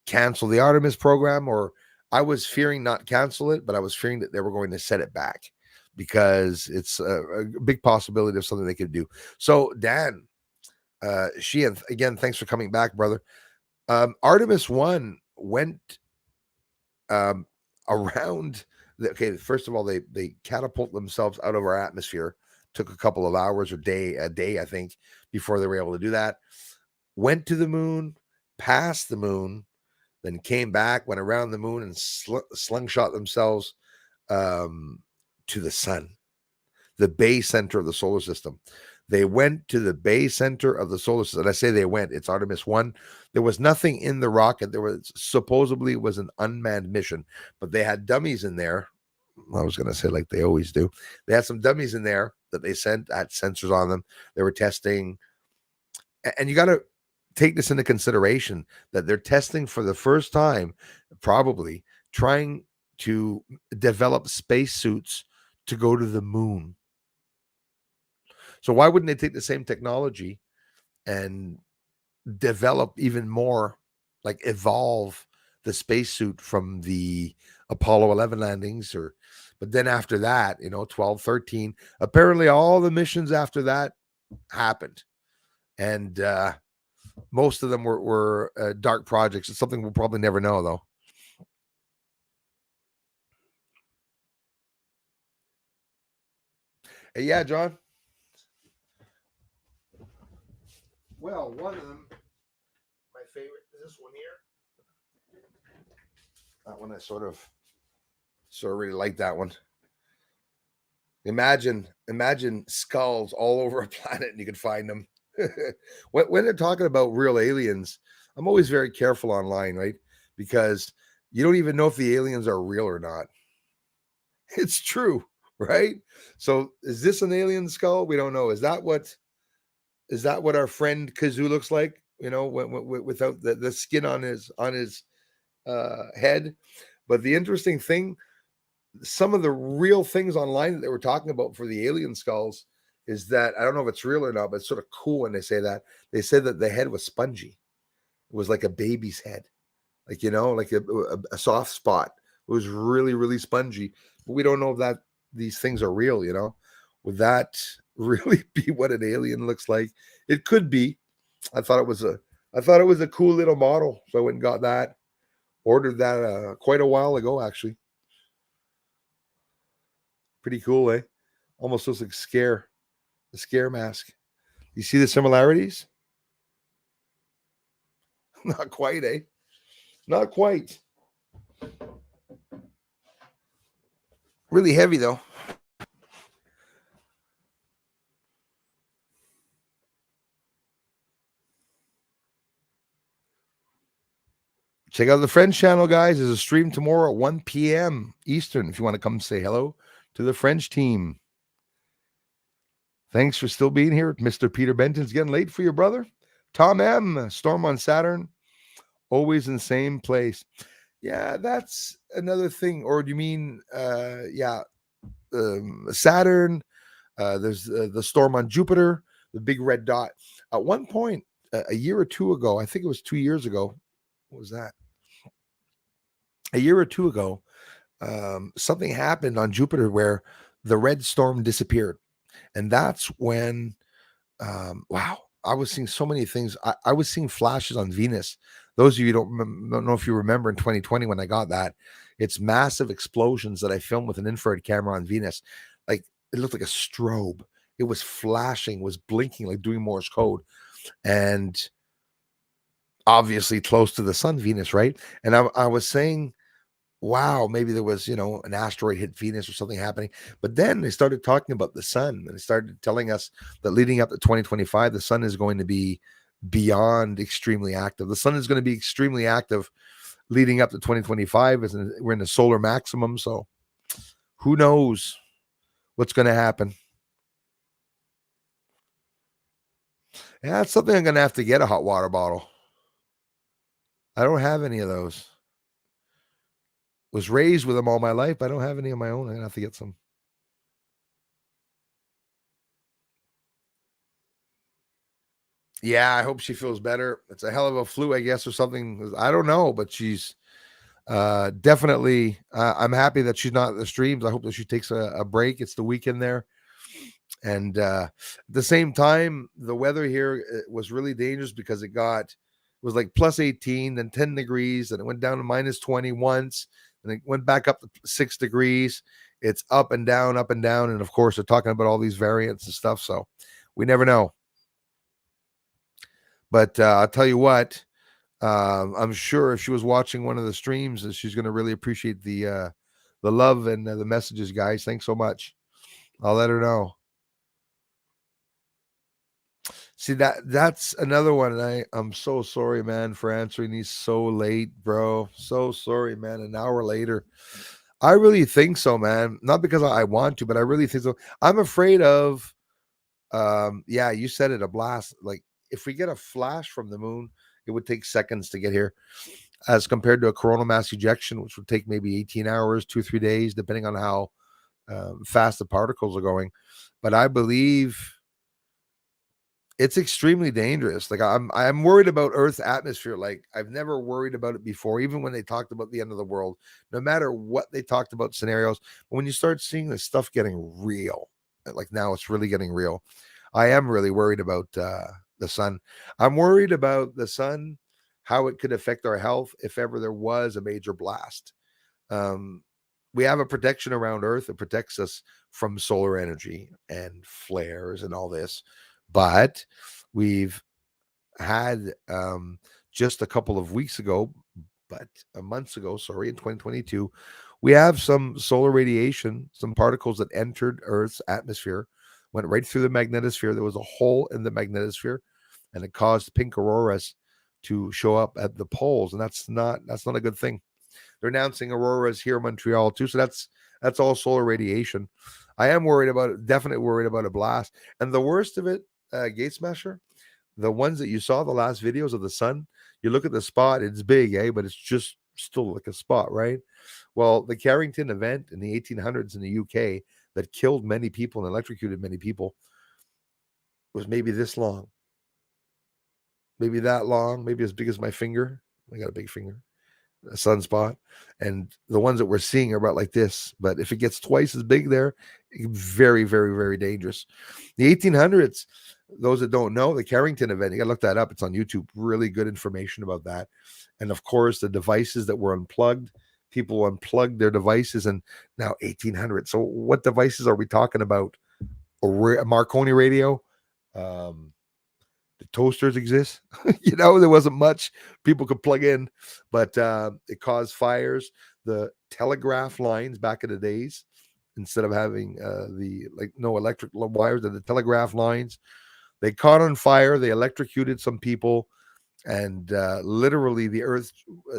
cancel the Artemis program, or I was fearing not cancel it, but I was fearing that they were going to set it back because it's a big possibility of something they could do. So Dan, Sheehan, again, thanks for coming back, brother. Artemis 1 went around. Okay, first of all, they catapult themselves out of our atmosphere. Took a couple of hours or a day, I think, before they were able to do that. Went to the moon, past the moon, then came back, went around the moon, and slingshot themselves to the sun, the base center of the solar system. They went to the base center of the solar system. And I say they went, it's Artemis 1. There was nothing in the rocket. There was supposedly was an unmanned mission, but they had dummies in there. I was going to say like they always do. They had some dummies in there that they sent, had sensors on them. They were testing. And you got to take this into consideration that they're testing for the first time, probably trying to develop spacesuits to go to the moon. So why wouldn't they take the same technology and develop even more, like evolve the spacesuit from the Apollo 11 landings? But then after that, 12, 13, apparently all the missions after that happened. And most of them were dark projects. It's something we'll probably never know, though. Hey, yeah, John. Well, one of them, my favorite, is this one here. That one I sort of really like that one. Imagine skulls all over a planet and you can find them. When they're talking about real aliens, I'm always very careful online, right? Because you don't even know if the aliens are real or not. It's true, right? So is this an alien skull? We don't know. Is that what our friend Kazoo looks like? Without the skin on his head. But the interesting thing, some of the real things online that they were talking about for the alien skulls is that, I don't know if it's real or not, but it's sort of cool when they say that. They said that the head was spongy. It was like a baby's head, like like a soft spot. It was really, really spongy. But we don't know if that these things are real. Would that really be what an alien looks like? It could be. I thought it was a cool little model, so I went and got that. Ordered that quite a while ago, actually. Pretty cool, eh? Almost looks like the scare mask. You see the similarities? Not quite, eh? Not quite. Really heavy though. Check out the French channel, guys. There's a stream tomorrow at 1 p.m. Eastern if you want to come say hello to the French team. Thanks for still being here. Mr. Peter Benton's getting late for your brother. Tom M. Storm on Saturn. Always in the same place. Yeah, that's another thing. Or do you mean, Saturn? There's the storm on Jupiter, the big red dot. At one point, a year or two ago, I think it was 2 years ago. What was that? A year or two ago, something happened on Jupiter where the red storm disappeared. And that's when, wow, I was seeing so many things. I was seeing flashes on Venus. Those of you don't know if you remember in 2020 when I got that, it's massive explosions that I filmed with an infrared camera on Venus. Like it looked like a strobe. It was flashing, was blinking, like doing Morse code. And obviously close to the sun, Venus, right? And I was saying, wow, maybe there was, an asteroid hit Venus or something happening. But then they started talking about the sun and they started telling us that leading up to 2025, the sun is going to be beyond extremely active. The sun is going to be extremely active leading up to 2025. We're in the solar maximum. So who knows what's going to happen? Yeah, it's something I'm going to have to get a hot water bottle. I don't have any of those. Was raised with them all my life. I don't have any of my own. I'm going to have to get some. Yeah, I hope she feels better. It's a hell of a flu, I guess, or something. I don't know, but she's definitely. I'm happy that she's not at the streams. I hope that she takes a break. It's the weekend there, and at the same time, the weather here was really dangerous because it was like plus 18, then 10 degrees, and it went down to minus 20 once, and it went back up to 6 degrees. It's up and down, and of course, they're talking about all these variants and stuff. So we never know. But I'll tell you what, I'm sure if she was watching one of the streams, she's going to really appreciate the love and the messages, guys. Thanks so much. I'll let her know. See that's another one. And I'm so sorry, man, for answering these so late, bro. So sorry, man. An hour later. I really think so, man. Not because I want to, but I really think so. I'm afraid of yeah, you said it, a blast. Like if we get a flash from the moon, it would take seconds to get here, as compared to a coronal mass ejection, which would take maybe 18 hours, 2-3 days, depending on how fast the particles are going. But I believe it's extremely dangerous. Like I'm worried about Earth's atmosphere. Like I've never worried about it before, even when they talked about the end of the world. No matter what they talked about scenarios, but when you start seeing this stuff getting real, like now it's really getting real. I am really worried about the sun. I'm worried about the sun, how it could affect our health if ever there was a major blast. We have a protection around Earth that protects us from solar energy and flares and all this, but we've had just a couple of weeks ago, but months ago, sorry, in 2022, we have some solar radiation, some particles that entered Earth's atmosphere, went right through the magnetosphere. There was a hole in the magnetosphere, and it caused pink auroras to show up at the poles, and that's not a good thing. They're announcing auroras here in Montreal too, so that's all solar radiation. I am worried about it, definitely worried about a blast. And the worst of it, Gate Smasher, the ones that you saw, the last videos of the sun, you look at the spot, it's big, but it's just still like a spot, right? Well, the Carrington event in the 1800s in the UK that killed many people and electrocuted many people was maybe this long, maybe that long, maybe as big as my finger. I got a big finger, a sunspot. And the ones that we're seeing are about like this. But if it gets twice as big there, very, very, very dangerous. The 1800s, those that don't know, the Carrington event, you got to look that up. It's on YouTube. Really good information about that. And of course, the devices that were unplugged, people unplugged their devices, and now 1800. So what devices are we talking about? A Marconi radio? The toasters exist. There wasn't much people could plug in, but it caused fires. The telegraph lines back in the days, instead of having no electric wires and the telegraph lines. They caught on fire. They electrocuted some people, and literally the Earth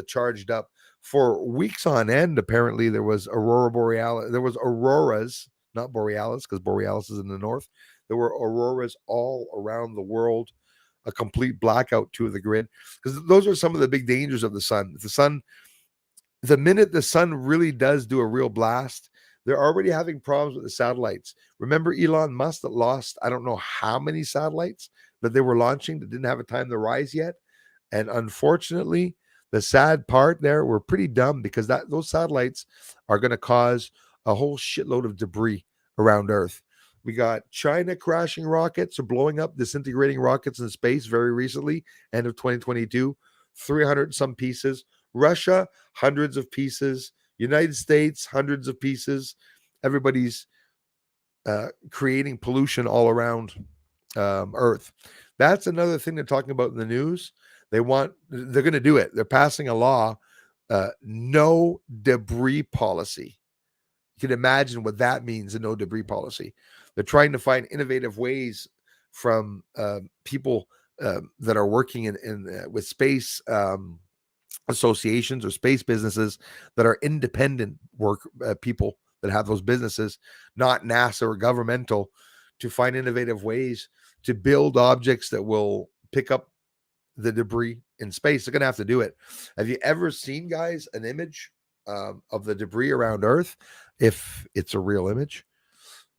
charged up for weeks on end. Apparently, there was aurora borealis. There was auroras, not borealis, because borealis is in the north. There were auroras all around the world. A complete blackout to the grid, because those are some of the big dangers of the sun. The minute the sun really does do a real blast, they're already having problems with the satellites. Remember Elon Musk that lost, I don't know how many satellites that they were launching that didn't have a time to rise yet. And unfortunately, the sad part there, we're pretty dumb, because those satellites are going to cause a whole shitload of debris around Earth. We got China crashing rockets or blowing up, disintegrating rockets in space very recently, end of 2022, 300 some pieces. Russia, hundreds of pieces. United States, hundreds of pieces. Everybody's creating pollution all around Earth. That's another thing they're talking about in the news. They're going to do it. They're passing a law, no debris policy. You can imagine what that means, a no debris policy. They're trying to find innovative ways from people that are working in with space associations or space businesses that are independent people that have those businesses, not NASA or governmental, to find innovative ways to build objects that will pick up the debris in space. They're going to have to do it. Have you ever seen, guys, an image of the debris around Earth? If it's a real image,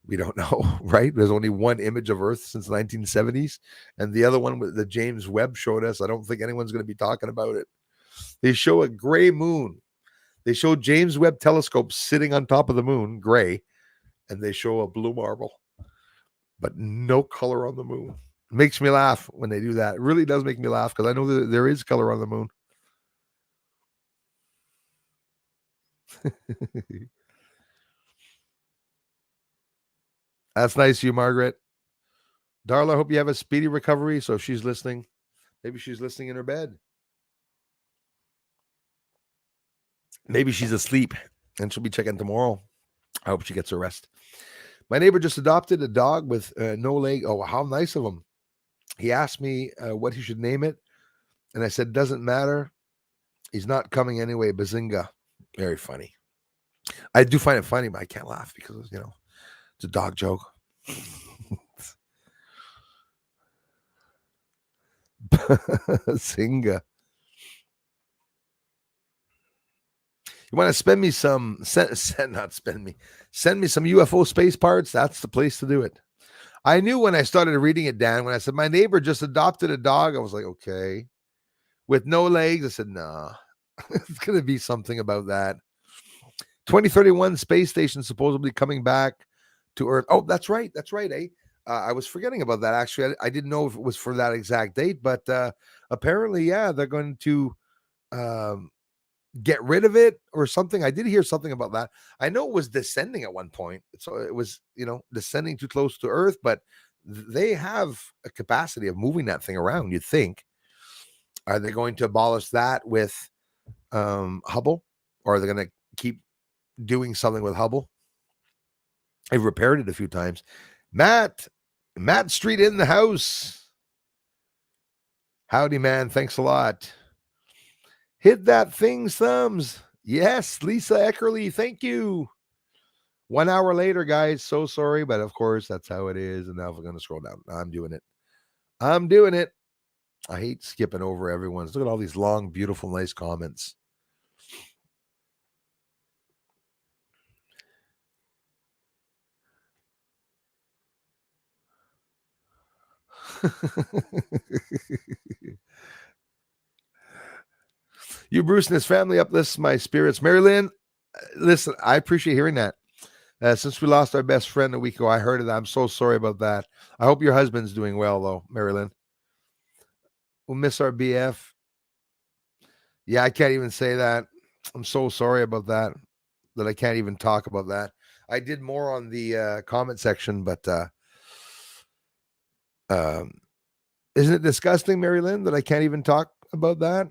we don't know, right? There's only one image of Earth since the 1970s, and the other one that James Webb showed us, I don't think anyone's going to be talking about it. They show a gray moon. They show James Webb telescope sitting on top of the moon, gray, and they show a blue marble, but no color on the moon. It makes me laugh when they do that. It really does make me laugh, because I know that there is color on the moon. That's nice of you, Margaret. Darla, I hope you have a speedy recovery. So if she's listening, maybe she's listening in her bed. Maybe she's asleep and she'll be checking tomorrow. I hope she gets her rest. My neighbor just adopted a dog with no leg. Oh, how nice of him. He asked me what he should name it. And I said, doesn't matter. He's not coming anyway. Bazinga. Very funny. I do find it funny, but I can't laugh because, it's a dog joke. Bazinga. You want to send me some UFO space parts? That's the place to do it. I knew when I started reading it, Dan, when I said my neighbor just adopted a dog, I was like, okay. With no legs, I said, nah. It's going to be something about that. 2031 space station supposedly coming back to Earth. Oh, that's right. Eh? I was forgetting about that. Actually, I didn't know if it was for that exact date, but apparently, yeah, they're going to get rid of it or something. I did hear something about that. I know it was descending at one point. So it was, descending too close to Earth, but they have a capacity of moving that thing around, you'd think. Are they going to abolish that with Hubble? Or are they going to keep doing something with Hubble? I've repaired it a few times. Matt Street in the house. Howdy, man. Thanks a lot. Hit that thing's thumbs. Yes, Lisa Eckerly. Thank you. 1 hour later, guys. So sorry, but of course, that's how it is. And now we're going to scroll down. I'm doing it. I hate skipping over everyone's. Look at all these long, beautiful, nice comments. You, Bruce, and his family uplifts my spirits. Mary Lynn, listen, I appreciate hearing that. Since we lost our best friend a week ago, I heard of that. I'm so sorry about that. I hope your husband's doing well, though, Mary Lynn. We'll miss our BF. Yeah, I can't even say that. I'm so sorry about that I can't even talk about that. I did more on the comment section, but isn't it disgusting, Mary Lynn, that I can't even talk about that?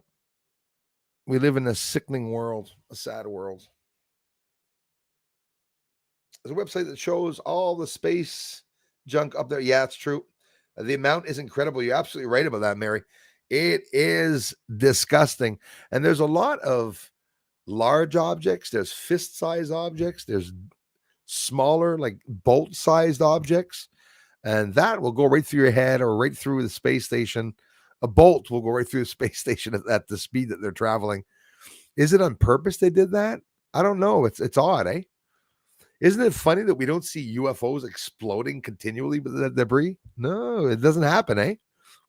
We live in a sickening world, a sad world. There's a website that shows all the space junk up there. Yeah, it's true. The amount is incredible. You're absolutely right about that, Mary. It is disgusting. And there's a lot of large objects. There's fist-sized objects. There's smaller, like bolt-sized objects. And that will go right through your head or right through the space station. A bolt will go right through the space station at the speed that they're traveling. Is it on purpose they did that? I don't know. It's odd, eh? Isn't it funny that we don't see UFOs exploding continually with the debris? No, it doesn't happen, eh?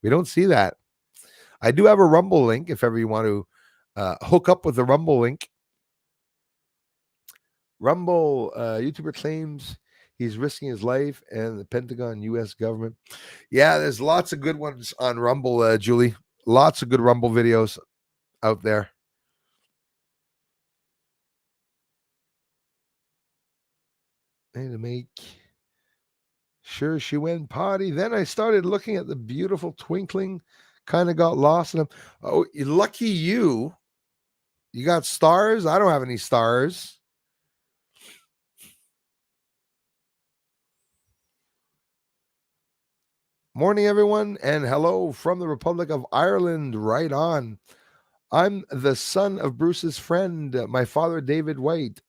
We don't see that. I do have a Rumble link if ever you want to hook up with the Rumble link. Rumble YouTuber claims he's risking his life and the Pentagon, U.S. government. Yeah, there's lots of good ones on Rumble, Julie. Lots of good Rumble videos out there. And to make sure she went potty. Then I started looking at the beautiful twinkling, kind of got lost in them. Oh, lucky you. You got stars? I don't have any stars. Morning, everyone, and hello from the Republic of Ireland. Right on. I'm the son of Bruce's friend, my father, David White.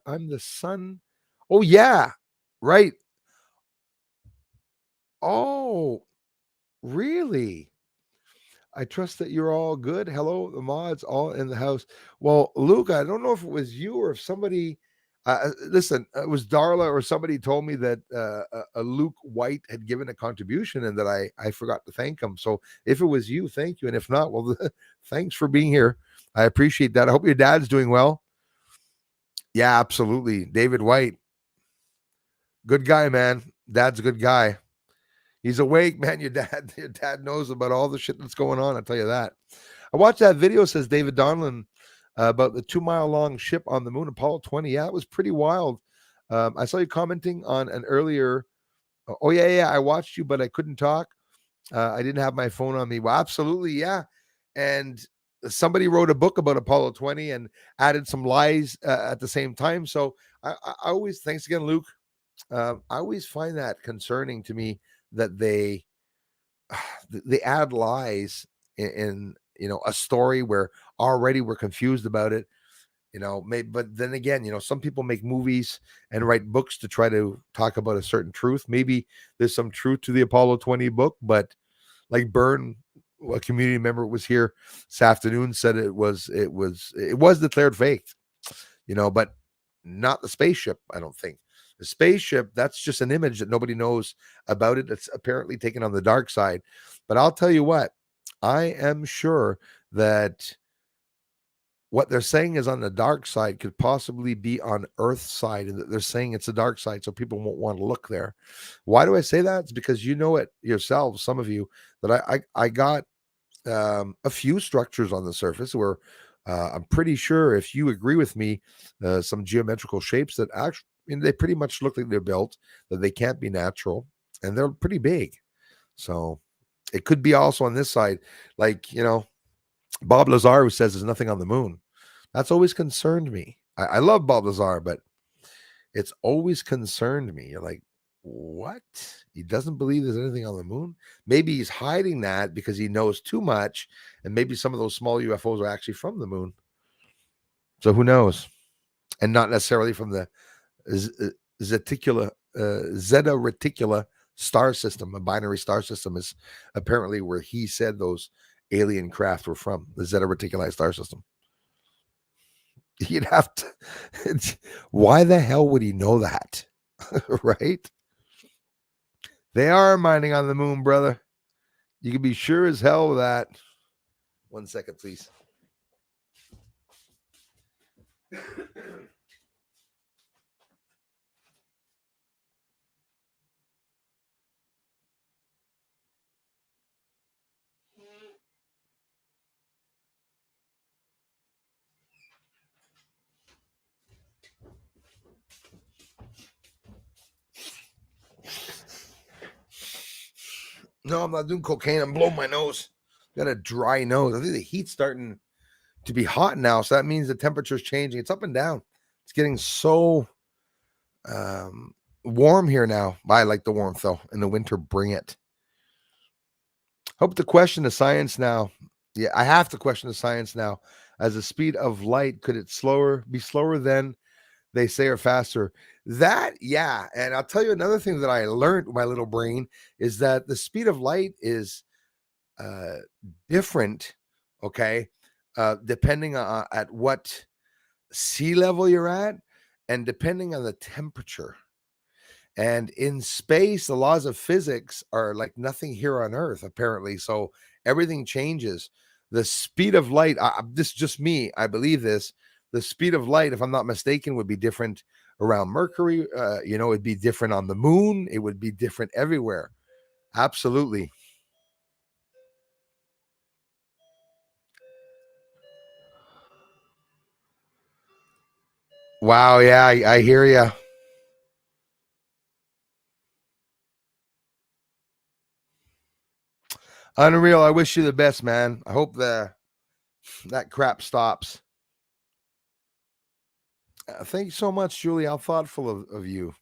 I'm the son. Oh, yeah. Right. Oh, really? I trust that you're all good. Hello, the mods, all in the house. Well, Luke, I don't know if it was you or if somebody. Listen, it was Darla or somebody told me that Luke White had given a contribution and that I forgot to thank him. So if it was you, thank you. And if not, well, thanks for being here. I appreciate that. I hope your dad's doing well. Yeah, absolutely. David White, good guy, man. Dad's a good guy. He's awake, man. Your dad knows about all the shit that's going on. I'll tell you that. I watched that video, says David Donlin, about the 2-mile long ship on the moon, Apollo 20. Yeah, it was pretty wild. I saw you commenting on an earlier. Oh, yeah. I watched you, but I couldn't talk. I didn't have my phone on me. Well, absolutely. Yeah. And somebody wrote a book about Apollo 20 and added some lies at the same time. So I always, thanks again, Luke. I always find that concerning to me that they add lies in a story where already we're confused about it, but then again, some people make movies and write books to try to talk about a certain truth. Maybe there's some truth to the Apollo 20 book, but like Byrne, a community member was here this afternoon, said it was declared fake, but not the spaceship. I don't think the spaceship, that's just an image that nobody knows about it. It's apparently taken on the dark side. But I'll tell you what, I am sure that what they're saying is on the dark side could possibly be on Earth's side, and that they're saying it's the dark side so people won't want to look there. Why do I say that? It's because you know it yourselves, some of you, that I got a few structures on the surface where I'm pretty sure, if you agree with me, some geometrical shapes that actually, they pretty much look like they're built, that they can't be natural, and they're pretty big. So it could be also on this side, like, Bob Lazar, who says there's nothing on the moon. That's always concerned me. I love Bob Lazar, but it's always concerned me. You're like, what? He doesn't believe there's anything on the moon? Maybe he's hiding that because he knows too much, and maybe some of those small UFOs are actually from the moon. So who knows? And not necessarily from the Zeta Reticula star system. A binary star system is apparently where he said those alien craft were from, the Zeta Reticuli star system. You'd have to. Why the hell would he know that? Right? They are mining on the moon, brother. You can be sure as hell of that. 1 second, please. No, I'm not doing cocaine. I'm blowing my nose. Got a dry nose. I think the heat's starting to be hot now, so that means the temperature's changing. It's up and down. It's getting so Warm here now. I like the warmth though. In the winter, bring it. Hope to question the science now. Yeah, I have to question the science now. As the speed of light, could it be slower than they say or faster? That, yeah. And I'll tell you another thing that I learned with my little brain is that the speed of light is uh different, okay, depending on at what sea level you're at and depending on the temperature. And in space, the laws of physics are like nothing here on Earth, apparently. So everything changes. The speed of light, this is just me, I believe this. The speed of light, if I'm not mistaken, would be different around Mercury. It'd be different on the moon. It would be different everywhere. Absolutely. Wow. Yeah, I hear you. Unreal. I wish you the best, man. I hope that crap stops. Thank you so much, Julie. How thoughtful of you.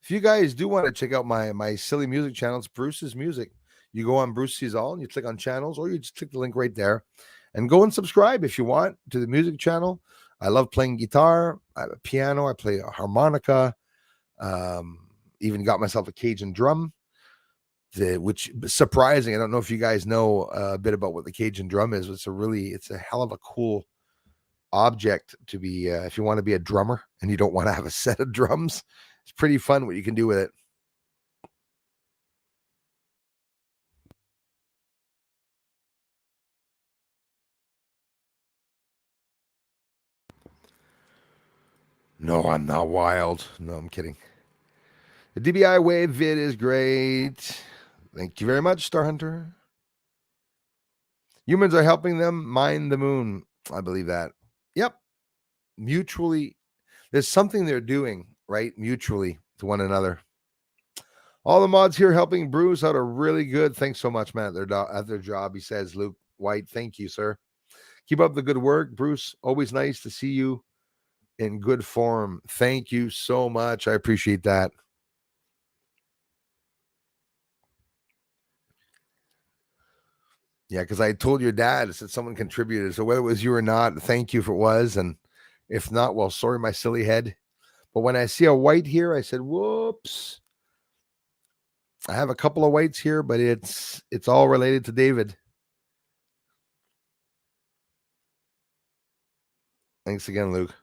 If you guys do want to check out my silly music channel, it's Bruce's Music. You go on Bruce Sees All and you click on channels, or you just click the link right there and go and subscribe if you want to the music channel. I love playing guitar. I have a piano. I play a harmonica. Um, Even got myself a Cajun drum, which surprising. I don't know if you guys know a bit about what the Cajun drum is. It's a hell of a cool object to be if you want to be a drummer and you don't want to have a set of drums. It's pretty fun what you can do with it. No, I'm not wild. No, I'm kidding. The DBI wave vid is great. Thank you very much, Star Hunter. Humans are helping them mine the moon. I believe that. Yep. Mutually, there's something they're doing, right? Mutually to one another. All the mods here helping Bruce out are really good. Thanks so much, man, at their job. He says, Luke White. Thank you, sir. Keep up the good work, Bruce. Always nice to see you in good form. Thank you so much. I appreciate that. Yeah, because I told your dad, I said someone contributed. So whether it was you or not, thank you if it was. And if not, well, sorry, my silly head. But when I see a white here, I said, whoops. I have a couple of whites here, but it's all related to David. Thanks again, Luke.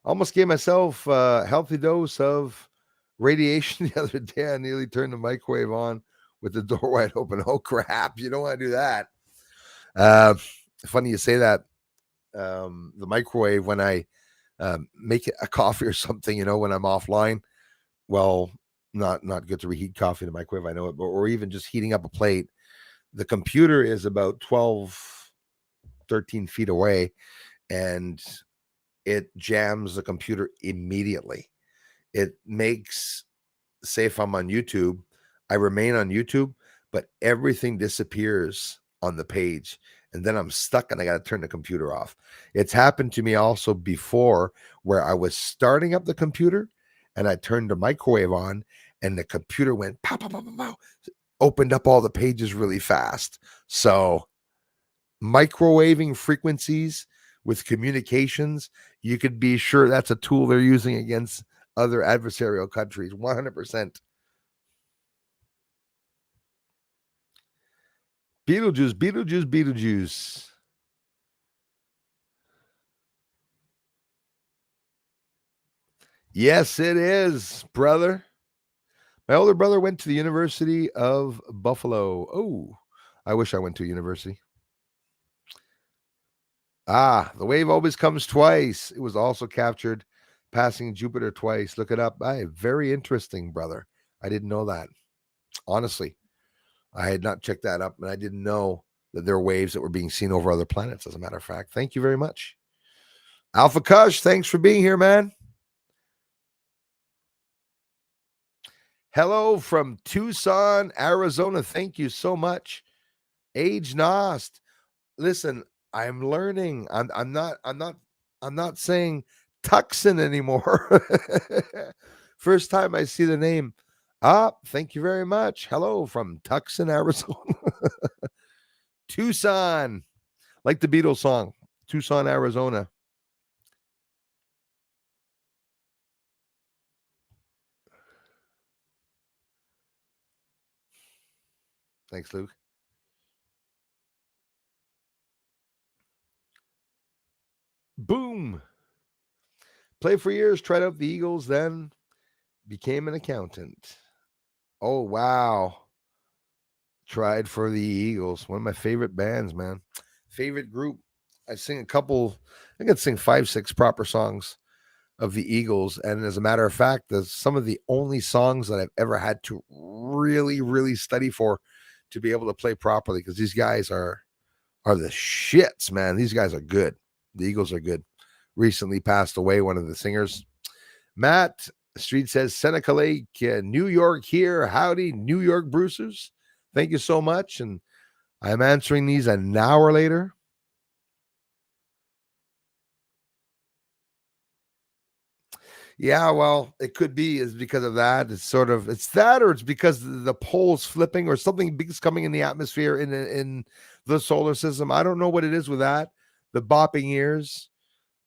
Almost gave myself a healthy dose of radiation the other day. I nearly turned the microwave on with the door wide open. Oh crap! You don't want to do that. Uh, Funny you say that. The microwave when I make a coffee or something, when I'm offline. Well, not good to reheat coffee in the microwave. I know it, but or even just heating up a plate. The computer is about 12, 13 feet away, and it jams the computer immediately. It makes, say, if I'm on YouTube, I remain on YouTube, but everything disappears on the page. And then I'm stuck and I got to turn the computer off. It's happened to me also before where I was starting up the computer and I turned the microwave on and the computer went pow, pow, pow, pow, pow, opened up all the pages really fast. So, microwaving frequencies with communications, you could be sure that's a tool they're using against other adversarial countries. 100%. Beetlejuice, Beetlejuice, Beetlejuice. Yes, it is, brother. My older brother went to the University of Buffalo. Oh, I wish I went to a university. Ah, the wave always comes twice. It was also captured passing Jupiter twice. Look it up. Very interesting, brother. I didn't know that. Honestly, I had not checked that up, and I didn't know that there are waves that were being seen over other planets, as a matter of fact. Thank you very much. Alpha Kush, thanks for being here, man. Hello from Tucson, Arizona. Thank you so much. Age Nost. Listen, I'm learning. I'm not saying Tucson anymore. First time I see the name. Thank you very much. Hello from Tucson, Arizona. Tucson. Like the Beatles song, Tucson, Arizona. Thanks, Luke. Boom. Played for years, tried out the Eagles, then became an accountant. Oh, wow. Tried for the Eagles. One of my favorite bands, man. Favorite group. I sing a couple, I could sing 5, 6 proper songs of the Eagles. And as a matter of fact, that's some of the only songs that I've ever had to really, really study for to be able to play properly, because these guys are the shits, man. These guys are good. The Eagles are good. Recently passed away, one of the singers. Matt Street says, Seneca Lake, New York here. Howdy, New York Brucers. Thank you so much. And I'm answering these an hour later. Yeah, well, it could be is because of that. It's sort of it's that, or it's because the pole's flipping, or something big's coming in the atmosphere in the solar system. I don't know what it is with that. The bopping ears.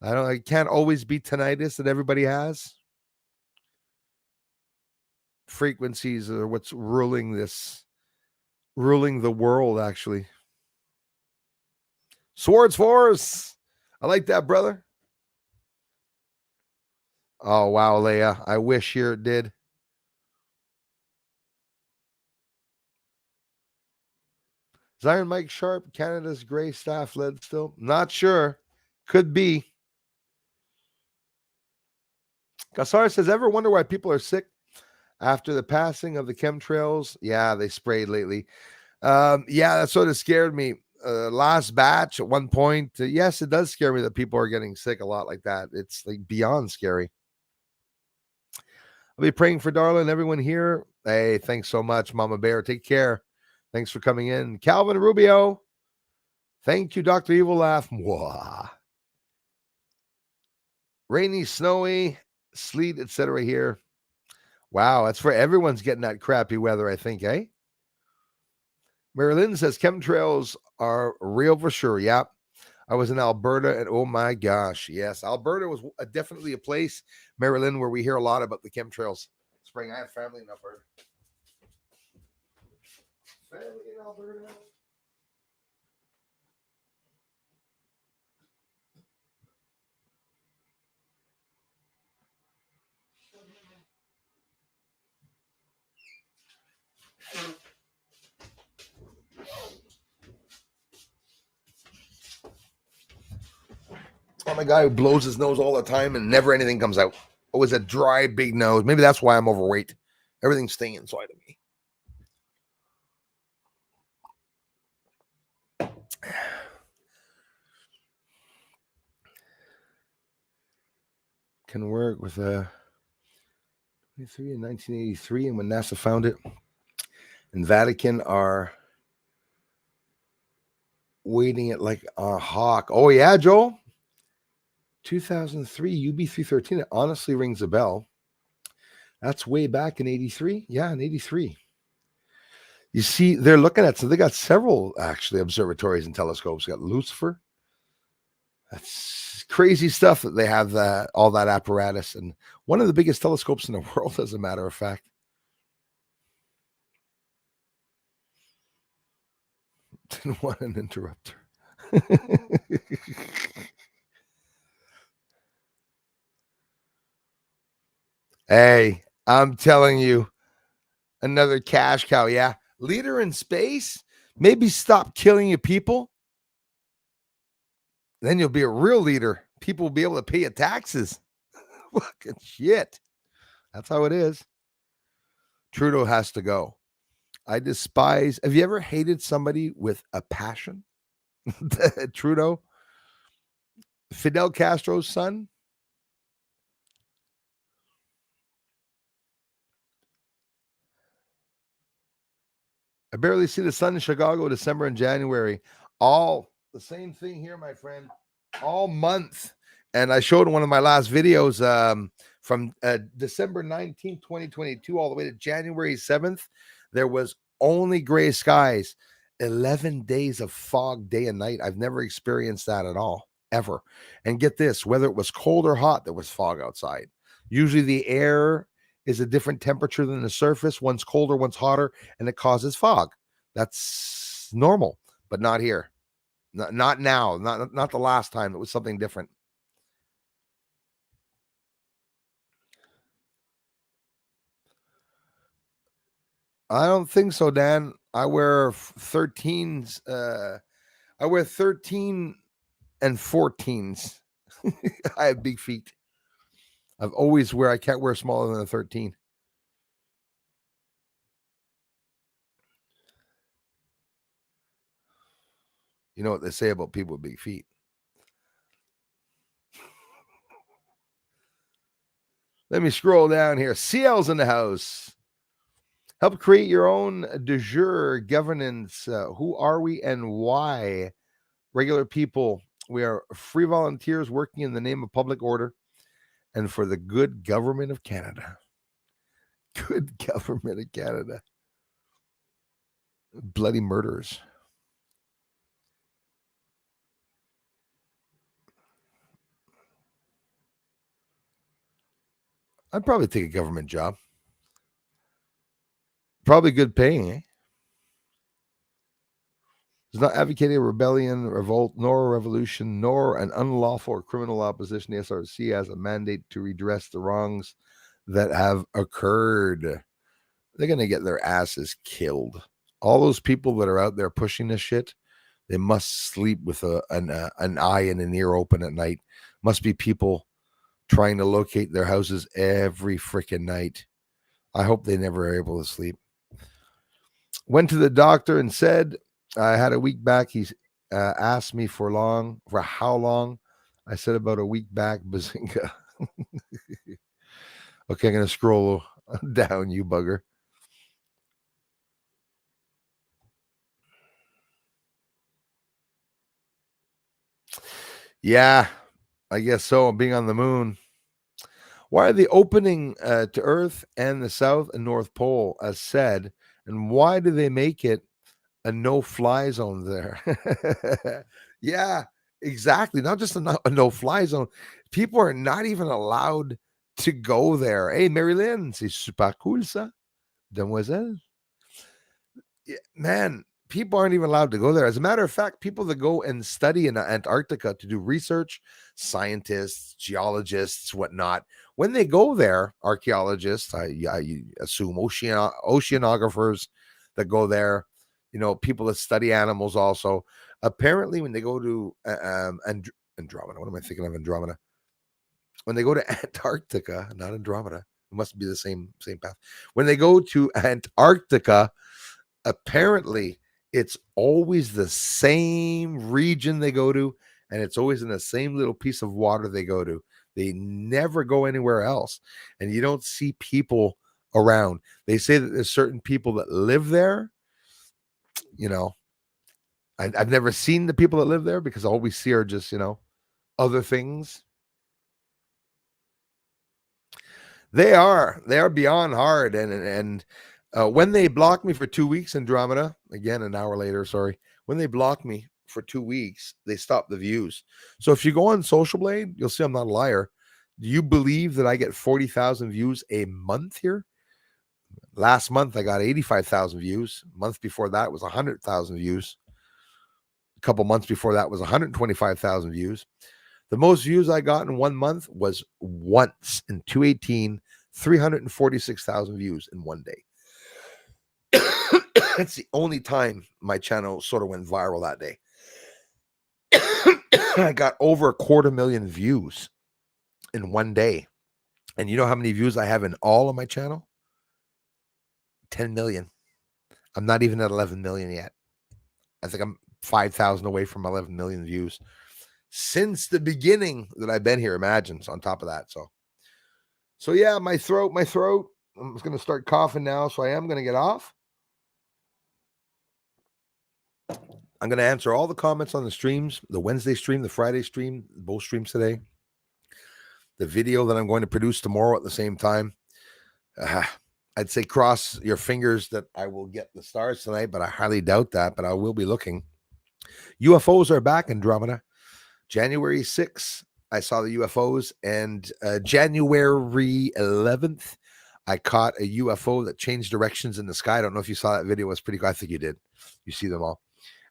It can't always be tinnitus that everybody has. Frequencies are what's ruling the world, actually. Swords Force. I like that, brother. Oh, wow, Leia. I wish here it did. Is Iron Mike Sharp Canada's gray staff led still? Not sure. Could be. Gassar says, ever wonder why people are sick after the passing of the chemtrails? Yeah, they sprayed lately. Yeah, that sort of scared me. Last batch at one point, yes, it does scare me that people are getting sick a lot like that. It's like beyond scary. I'll be praying for Darla and everyone here. Hey, thanks so much, Mama Bear. Take care. Thanks for coming in. Calvin Rubio. Thank you, Dr. Evil Laugh. Mwah. Rainy, snowy, sleet, etc. here. Wow, that's for everyone's getting that crappy weather, I think, eh? Marilyn says chemtrails are real for sure. Yep. I was in Alberta, and oh my gosh, yes, Alberta was definitely a place, Marilyn, where we hear a lot about the chemtrails. Spring, I have family in Alberta. Family in Alberta. I'm a guy who blows his nose all the time and never anything comes out. Always a dry, big nose. Maybe that's why I'm overweight. Everything's staying inside of me. Can work with a 23 in 1983, and when NASA found it, and Vatican are waiting it like a hawk. Oh yeah, Joel. 2003 UB313. It honestly rings a bell. That's way back in 83. Yeah, in 83. You see, they're looking at, so they got several actually observatories and telescopes. They got Lucifer. That's crazy stuff that they have all that apparatus, and one of the biggest telescopes in the world, as a matter of fact. Didn't want an interrupter. Hey, I'm telling you, another cash cow. Yeah. Leader in space. Maybe stop killing your people. Then you'll be a real leader. People will be able to pay your taxes. Fucking shit. That's how it is. Trudeau has to go. I despise. Have you ever hated somebody with a passion? Trudeau? Fidel Castro's son? I barely see the sun in Chicago, December and January. All the same thing here, my friend. All month. And I showed one of my last videos from December 19th, 2022, all the way to January 7th. There was only gray skies, 11 days of fog day and night. I've never experienced that at all, ever. And get this, whether it was cold or hot, there was fog outside. Usually the air is a different temperature than the surface. One's colder, one's hotter, and it causes fog. That's normal, but not here. Not now. Not the last time. It was something different. I don't think so, Dan. I wear 13s. I wear 13 and 14s. I have big feet. I've always I can't wear smaller than a 13. You know what they say about people with big feet. Let me scroll down here. CL's in the house. Help create your own de jure governance. Who are we and why? Regular people. We are free volunteers working in the name of public order and for the good government of Canada. Good government of Canada. Bloody murders. I'd probably take a government job. Probably good paying, eh? Does not advocate a rebellion, revolt, nor a revolution, nor an unlawful or criminal opposition. The SRC has a mandate to redress the wrongs that have occurred. They're going to get their asses killed. All those people that are out there pushing this shit, they must sleep with an eye and an ear open at night. Must be people trying to locate their houses every freaking night. I hope they never are able to sleep. Went to the doctor and said I had a week back. He asked me for how long. I said about a week back. Bazinga. Okay, I'm going to scroll down, you bugger. Yeah, I guess so. Being on the moon. Why are they opening to Earth and the South and North Pole, as said, and why do they make it a no-fly zone there? Yeah, exactly. Not just a no-fly zone. People are not even allowed to go there. Hey, Mary Lynn, c'est super cool, ça, demoiselle. Yeah, man, people aren't even allowed to go there. As a matter of fact, people that go and study in Antarctica to do research, scientists, geologists, whatnot, when they go there, archaeologists, I assume oceanographers that go there, people that study animals also. Apparently, when they go to Andromeda, what am I thinking of Andromeda? When they go to Antarctica, not Andromeda, it must be the same path. When they go to Antarctica, apparently it's always the same region they go to, and it's always in the same little piece of water they go to. They never go anywhere else, and you don't see people around. They say that there's certain people that live there. I've never seen the people that live there because all we see are just other things. They are beyond hard, and when they blocked me for 2 weeks, Andromeda, again an hour later, sorry, when they blocked me for 2 weeks, they stopped the views. So if you go on Social Blade, you'll see I'm not a liar. Do you believe that I get 40,000 views a month here? Last month I got 85,000 views. Month before that was 100,000 views. A couple months before that was 125,000 views. The most views I got in 1 month was once in 2018, 346,000 views in one day. That's the only time my channel sort of went viral that day. I got over 250,000 views in one day. And you know how many views I have in all of my channel? 10 million. I'm not even at 11 million yet. I think I'm 5,000 away from 11 million views since the beginning that I've been here. Imagine, so on top of that. So yeah, my throat. I'm just going to start coughing now. So I am going to get off. I'm going to answer all the comments on the streams, the Wednesday stream, the Friday stream, both streams today. the video that I'm going to produce tomorrow at the same time. I'd say cross your fingers that I will get the stars tonight, but I highly doubt that, but I will be looking. UFOs are back, Andromeda. January 6th, I saw the UFOs, and January 11th, I caught a UFO that changed directions in the sky. I don't know if you saw that video. It was pretty cool. I think you did. You see them all.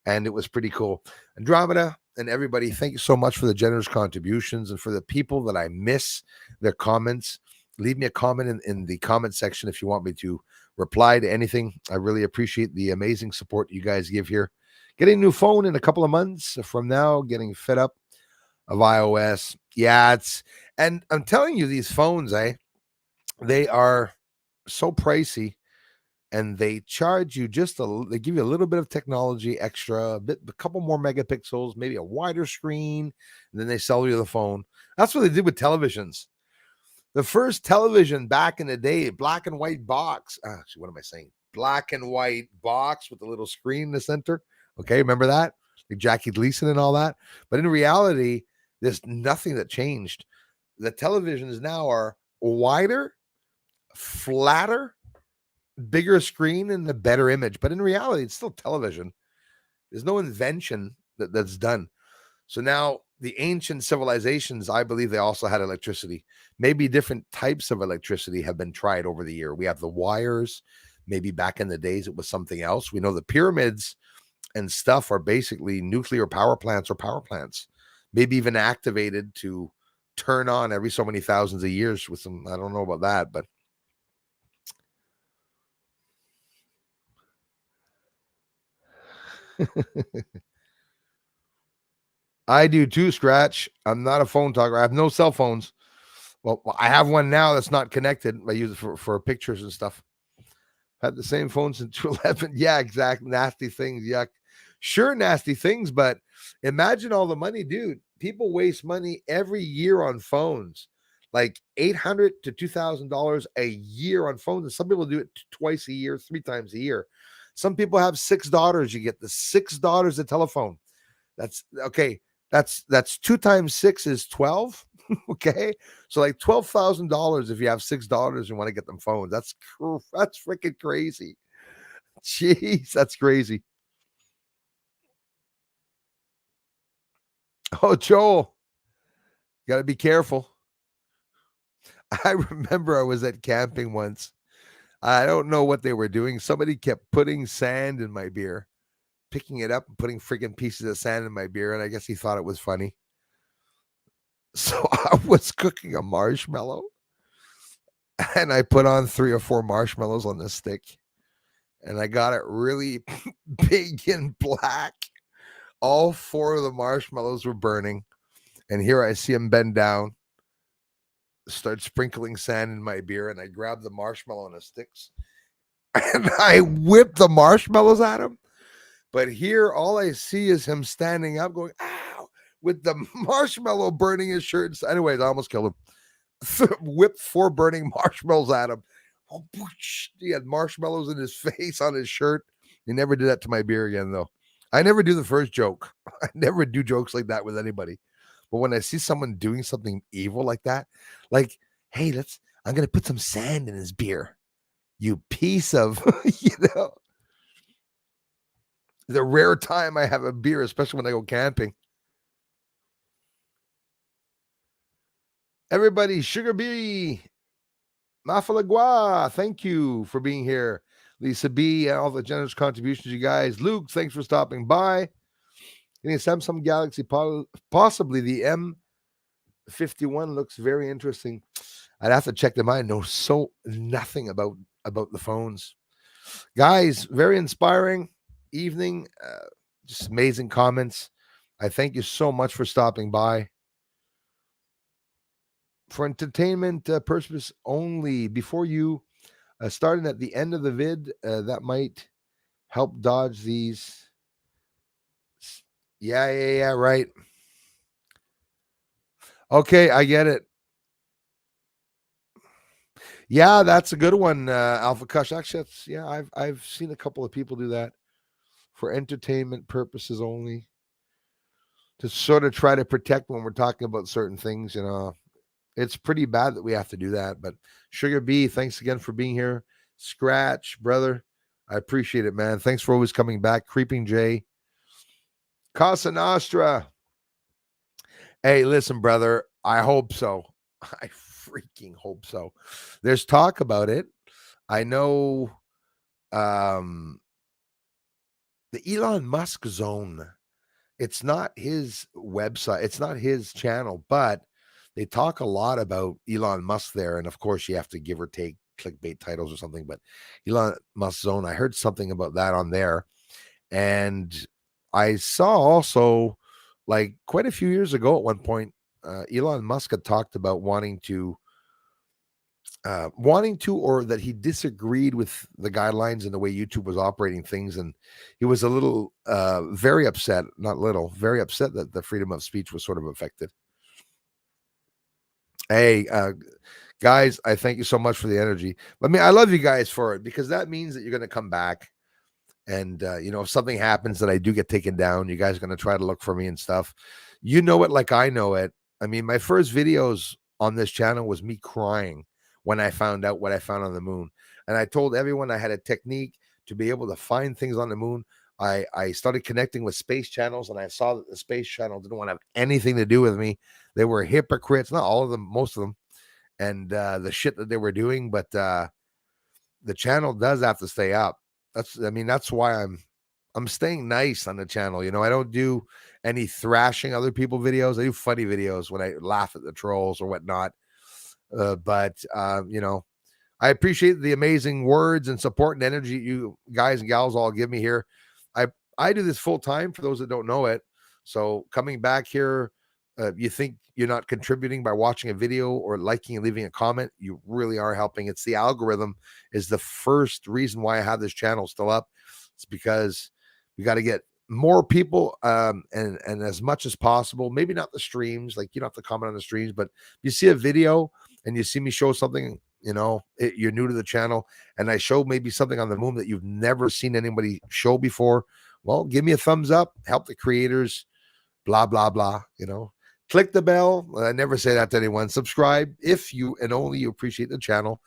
And it was pretty cool. Andromeda and everybody, thank you so much for the generous contributions, and for the people that I miss their comments. Leave me a comment in the comment section if you want me to reply to anything. I really appreciate the amazing support you guys give here. Getting a new phone in a couple of months from now, getting fed up of iOS. Yeah, and I'm telling you, these phones, they are so pricey, and they charge you they give you a little bit of technology extra, a couple more megapixels, maybe a wider screen, and then they sell you the phone. That's what they did with televisions. The first television back in the day, black and white box. Actually, what am I saying? Black and white box with a little screen in the center. Okay, remember that? Like Jackie Gleason and all that. But in reality, there's nothing that changed. The televisions now are wider, flatter, bigger screen, and a better image. But in reality, it's still television. There's no invention that's done. So now the ancient civilizations, I believe they also had electricity. Maybe different types of electricity have been tried over the year. We have the wires. Maybe back in the days it was something else. We know the pyramids and stuff are basically nuclear power plants or power plants, maybe even activated to turn on every so many thousands of years with some, I don't know about that, but I do too, Scratch. I'm not a phone talker. I have no cell phones. Well, I have one now that's not connected. I use it for pictures and stuff. Had the same phone since 2011. Yeah, exactly. Nasty things. Yuck. Sure, nasty things, but imagine all the money, dude. People waste money every year on phones, like $800 to $2,000 a year on phones. And some people do it twice a year, 3 times a year. Some people have 6 daughters. You get the 6 daughters a telephone. That's okay. That's 2 times 6 is 12. Okay, so like $12,000 if you have 6 daughters and want to get them phones. That's freaking crazy. Jeez, that's crazy. Oh, Joel, got to be careful. I remember I was at camping once. I don't know what they were doing. Somebody kept putting sand in my beer, picking it up and putting freaking pieces of sand in my beer, and I guess he thought it was funny. So I was cooking a marshmallow, and I put on 3 or 4 marshmallows on the stick, and I got it really big and black. All 4 of the marshmallows were burning, and here I see him bend down, start sprinkling sand in my beer, and I grab the marshmallow on the sticks, and I whip the marshmallows at him. But here, all I see is him standing up, going, ow, with the marshmallow burning his shirt. Anyways, I almost killed him. Whipped 4 burning marshmallows at him. Oh, he had marshmallows in his face, on his shirt. He never did that to my beer again, though. I never do the first joke. I never do jokes like that with anybody. But when I see someone doing something evil like that, like, hey, I'm going to put some sand in his beer. You piece of, the rare time I have a beer, especially when I go camping. Everybody, Sugar Bee, Mafalagua, thank you for being here. Lisa B, all the generous contributions, you guys. Luke, thanks for stopping by. Getting a Samsung Galaxy, possibly the M51 looks very interesting. I'd have to check them out. I know nothing about the phones. Guys, very inspiring evening. Just amazing comments. I thank you so much for stopping by. For entertainment purpose only. Before you starting at the end of the vid, that might help dodge these. Yeah, right. Okay, I get it. Yeah, that's a good one, Alpha Kush. Actually, I've seen a couple of people do that for entertainment purposes only, to sort of try to protect when we're talking about certain things. It's pretty bad that we have to do that. But Sugar B, thanks again for being here. Scratch, brother. I appreciate it, man. Thanks for always coming back. Creeping Jay. Casa Nostra. Hey, listen, brother. I hope so. I freaking hope so. There's talk about it. I know the Elon Musk zone. It's not his website, it's not his channel, but they talk a lot about Elon Musk there. And of course, you have to give or take clickbait titles or something. But Elon Musk zone, I heard something about that on there. And I saw also, like quite a few years ago at one point, Elon Musk had talked about wanting to, or that he disagreed with the guidelines and the way YouTube was operating things. And he was a little, very upset, not little, very upset that the freedom of speech was sort of affected. Hey, guys, I thank you so much for the energy. I love you guys for it, because that means that you're going to come back. And, if something happens that I do get taken down, you guys are going to try to look for me and stuff. You know it like I know it. I mean, my first videos on this channel was me crying when I found out what I found on the moon. And I told everyone I had a technique to be able to find things on the moon. I started connecting with space channels, and I saw that the space channel didn't want to have anything to do with me. They were hypocrites, not all of them, most of them, and the shit that they were doing. But the channel does have to stay up. That's why I'm staying nice on the channel. I don't do any thrashing other people videos. I do funny videos when I laugh at the trolls or whatnot. But I appreciate the amazing words and support and energy you guys and gals all give me here. I do this full time, for those that don't know it. So coming back here, you think you're not contributing by watching a video or liking and leaving a comment, you really are helping. It's the algorithm is the first reason why I have this channel still up. It's because we got to get more people and as much as possible. Maybe not the streams, like you don't have to comment on the streams, but if you see a video and you see me show something, you're new to the channel, and I show maybe something on the moon that you've never seen anybody show before, well, give me a thumbs up, help the creators, blah, blah, blah, click the bell. I never say that to anyone. Subscribe if you and only you appreciate the channel.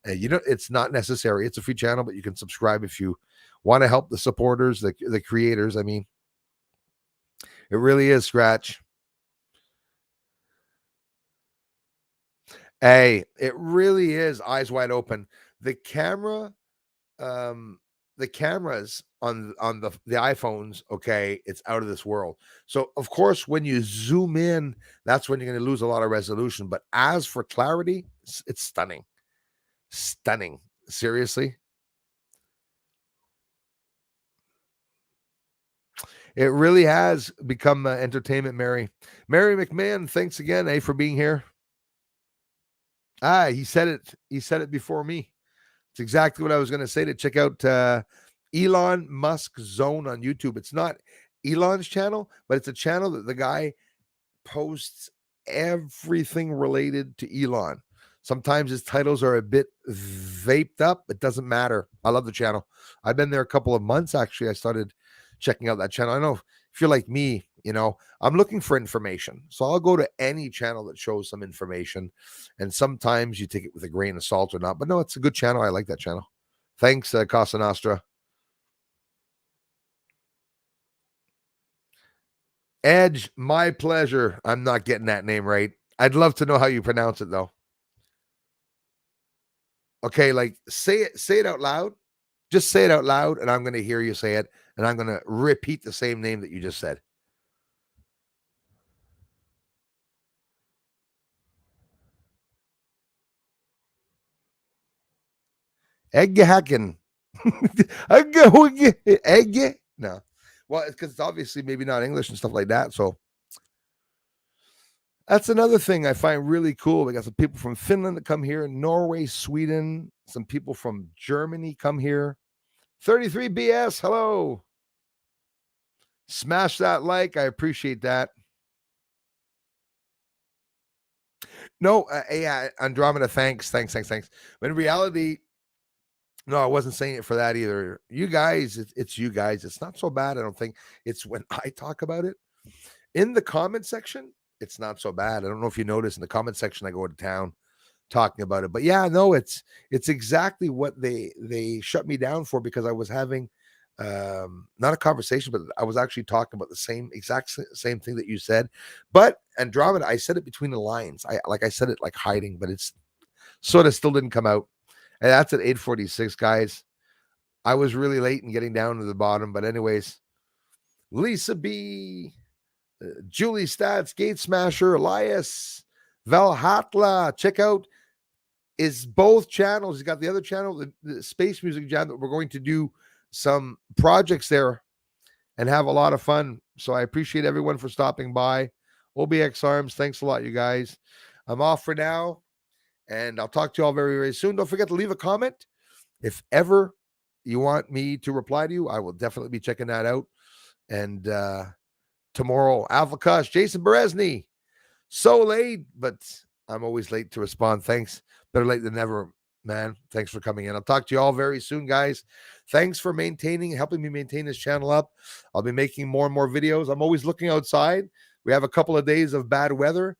It's not necessary. It's a free channel, but you can subscribe if you want to help the supporters, the creators. I mean, it really is, Scratch. Hey, it really is eyes wide open. The camera, the cameras on the iPhones, okay, it's out of this world. So of course, when you zoom in, that's when you're going to lose a lot of resolution. But as for clarity, it's stunning. Stunning. Seriously. It really has become entertainment, Mary. Mary McMahon, thanks again, for being here. He said it. He said it before me. It's exactly what I was going to say, to check out Elon Musk Zone on YouTube. It's not Elon's channel, but it's a channel that the guy posts everything related to Elon. Sometimes his titles are a bit vaped up. It doesn't matter. I love the channel. I've been there a couple of months, actually. I started checking out that channel. I know if you're like me, I'm looking for information. So I'll go to any channel that shows some information. And sometimes you take it with a grain of salt or not. But no, it's a good channel. I like that channel. Thanks, Casa Nostra. Edge, my pleasure. I'm not getting that name right. I'd love to know how you pronounce it, though. Okay, like say it out loud. Just say it out loud, and I'm going to hear you say it, and I'm going to repeat the same name that you just said. Egg hacking. Egg. No. Well, it's because it's obviously maybe not English and stuff like that. So that's another thing I find really cool. We got some people from Finland that come here, Norway, Sweden, some people from Germany come here. 33 BS, hello. Smash that like. I appreciate that. No, yeah, Andromeda, thanks. But in reality, no, I wasn't saying it for that either. You guys, it's you guys. It's not so bad, I don't think. It's when I talk about it in the comment section. it's not so bad. I don't know if you noticed in the comment section, I go to town talking about it. But yeah, no, it's exactly what they shut me down for, because I was having not a conversation, but I was actually talking about the same thing that you said. But Andromeda, I said it between the lines. I said it like hiding, but it's sort of still didn't come out. And that's at 8:46, guys. I was really late in getting down to the bottom, but anyways, Lisa B, Julie Stats, Gate Smasher, Elias, Valhatla. Check out is both channels. He's got the other channel, the Space Music channel. We're going to do some projects there and have a lot of fun. So I appreciate everyone for stopping by. OBX Arms, thanks a lot, you guys. I'm off for now, and I'll talk to you all very, very soon. Don't forget to leave a comment. If ever you want me to reply to you, I will definitely be checking that out. And tomorrow, Alpha Jason Berezny. So late, but I'm always late to respond. Thanks. Better late than never, man. Thanks for coming in. I'll talk to you all very soon, guys. Thanks for helping me maintain this channel up. I'll be making more and more videos. I'm always looking outside. We have a couple of days of bad weather.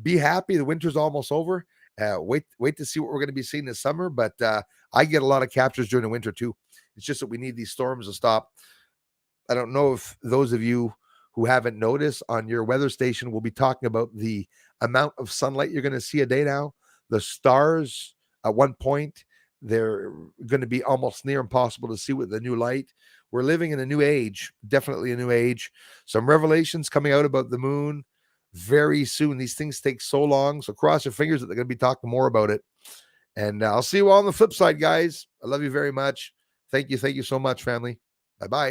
Be happy. The winter's almost over. Wait to see what we're going to be seeing this summer. But I get a lot of captures during the winter too. It's just that we need these storms to stop. I don't know if those of you who haven't noticed on your weather station will be talking about the amount of sunlight you're going to see a day now. The stars, at one point, they're going to be almost near impossible to see with the new light. We're living in a new age, definitely a new age. Some revelations coming out about the moon very soon. These things take so long, so cross your fingers that they're going to be talking more about it. And I'll see you all on the flip side, guys. I love you very much. Thank you so much, family. Bye-bye.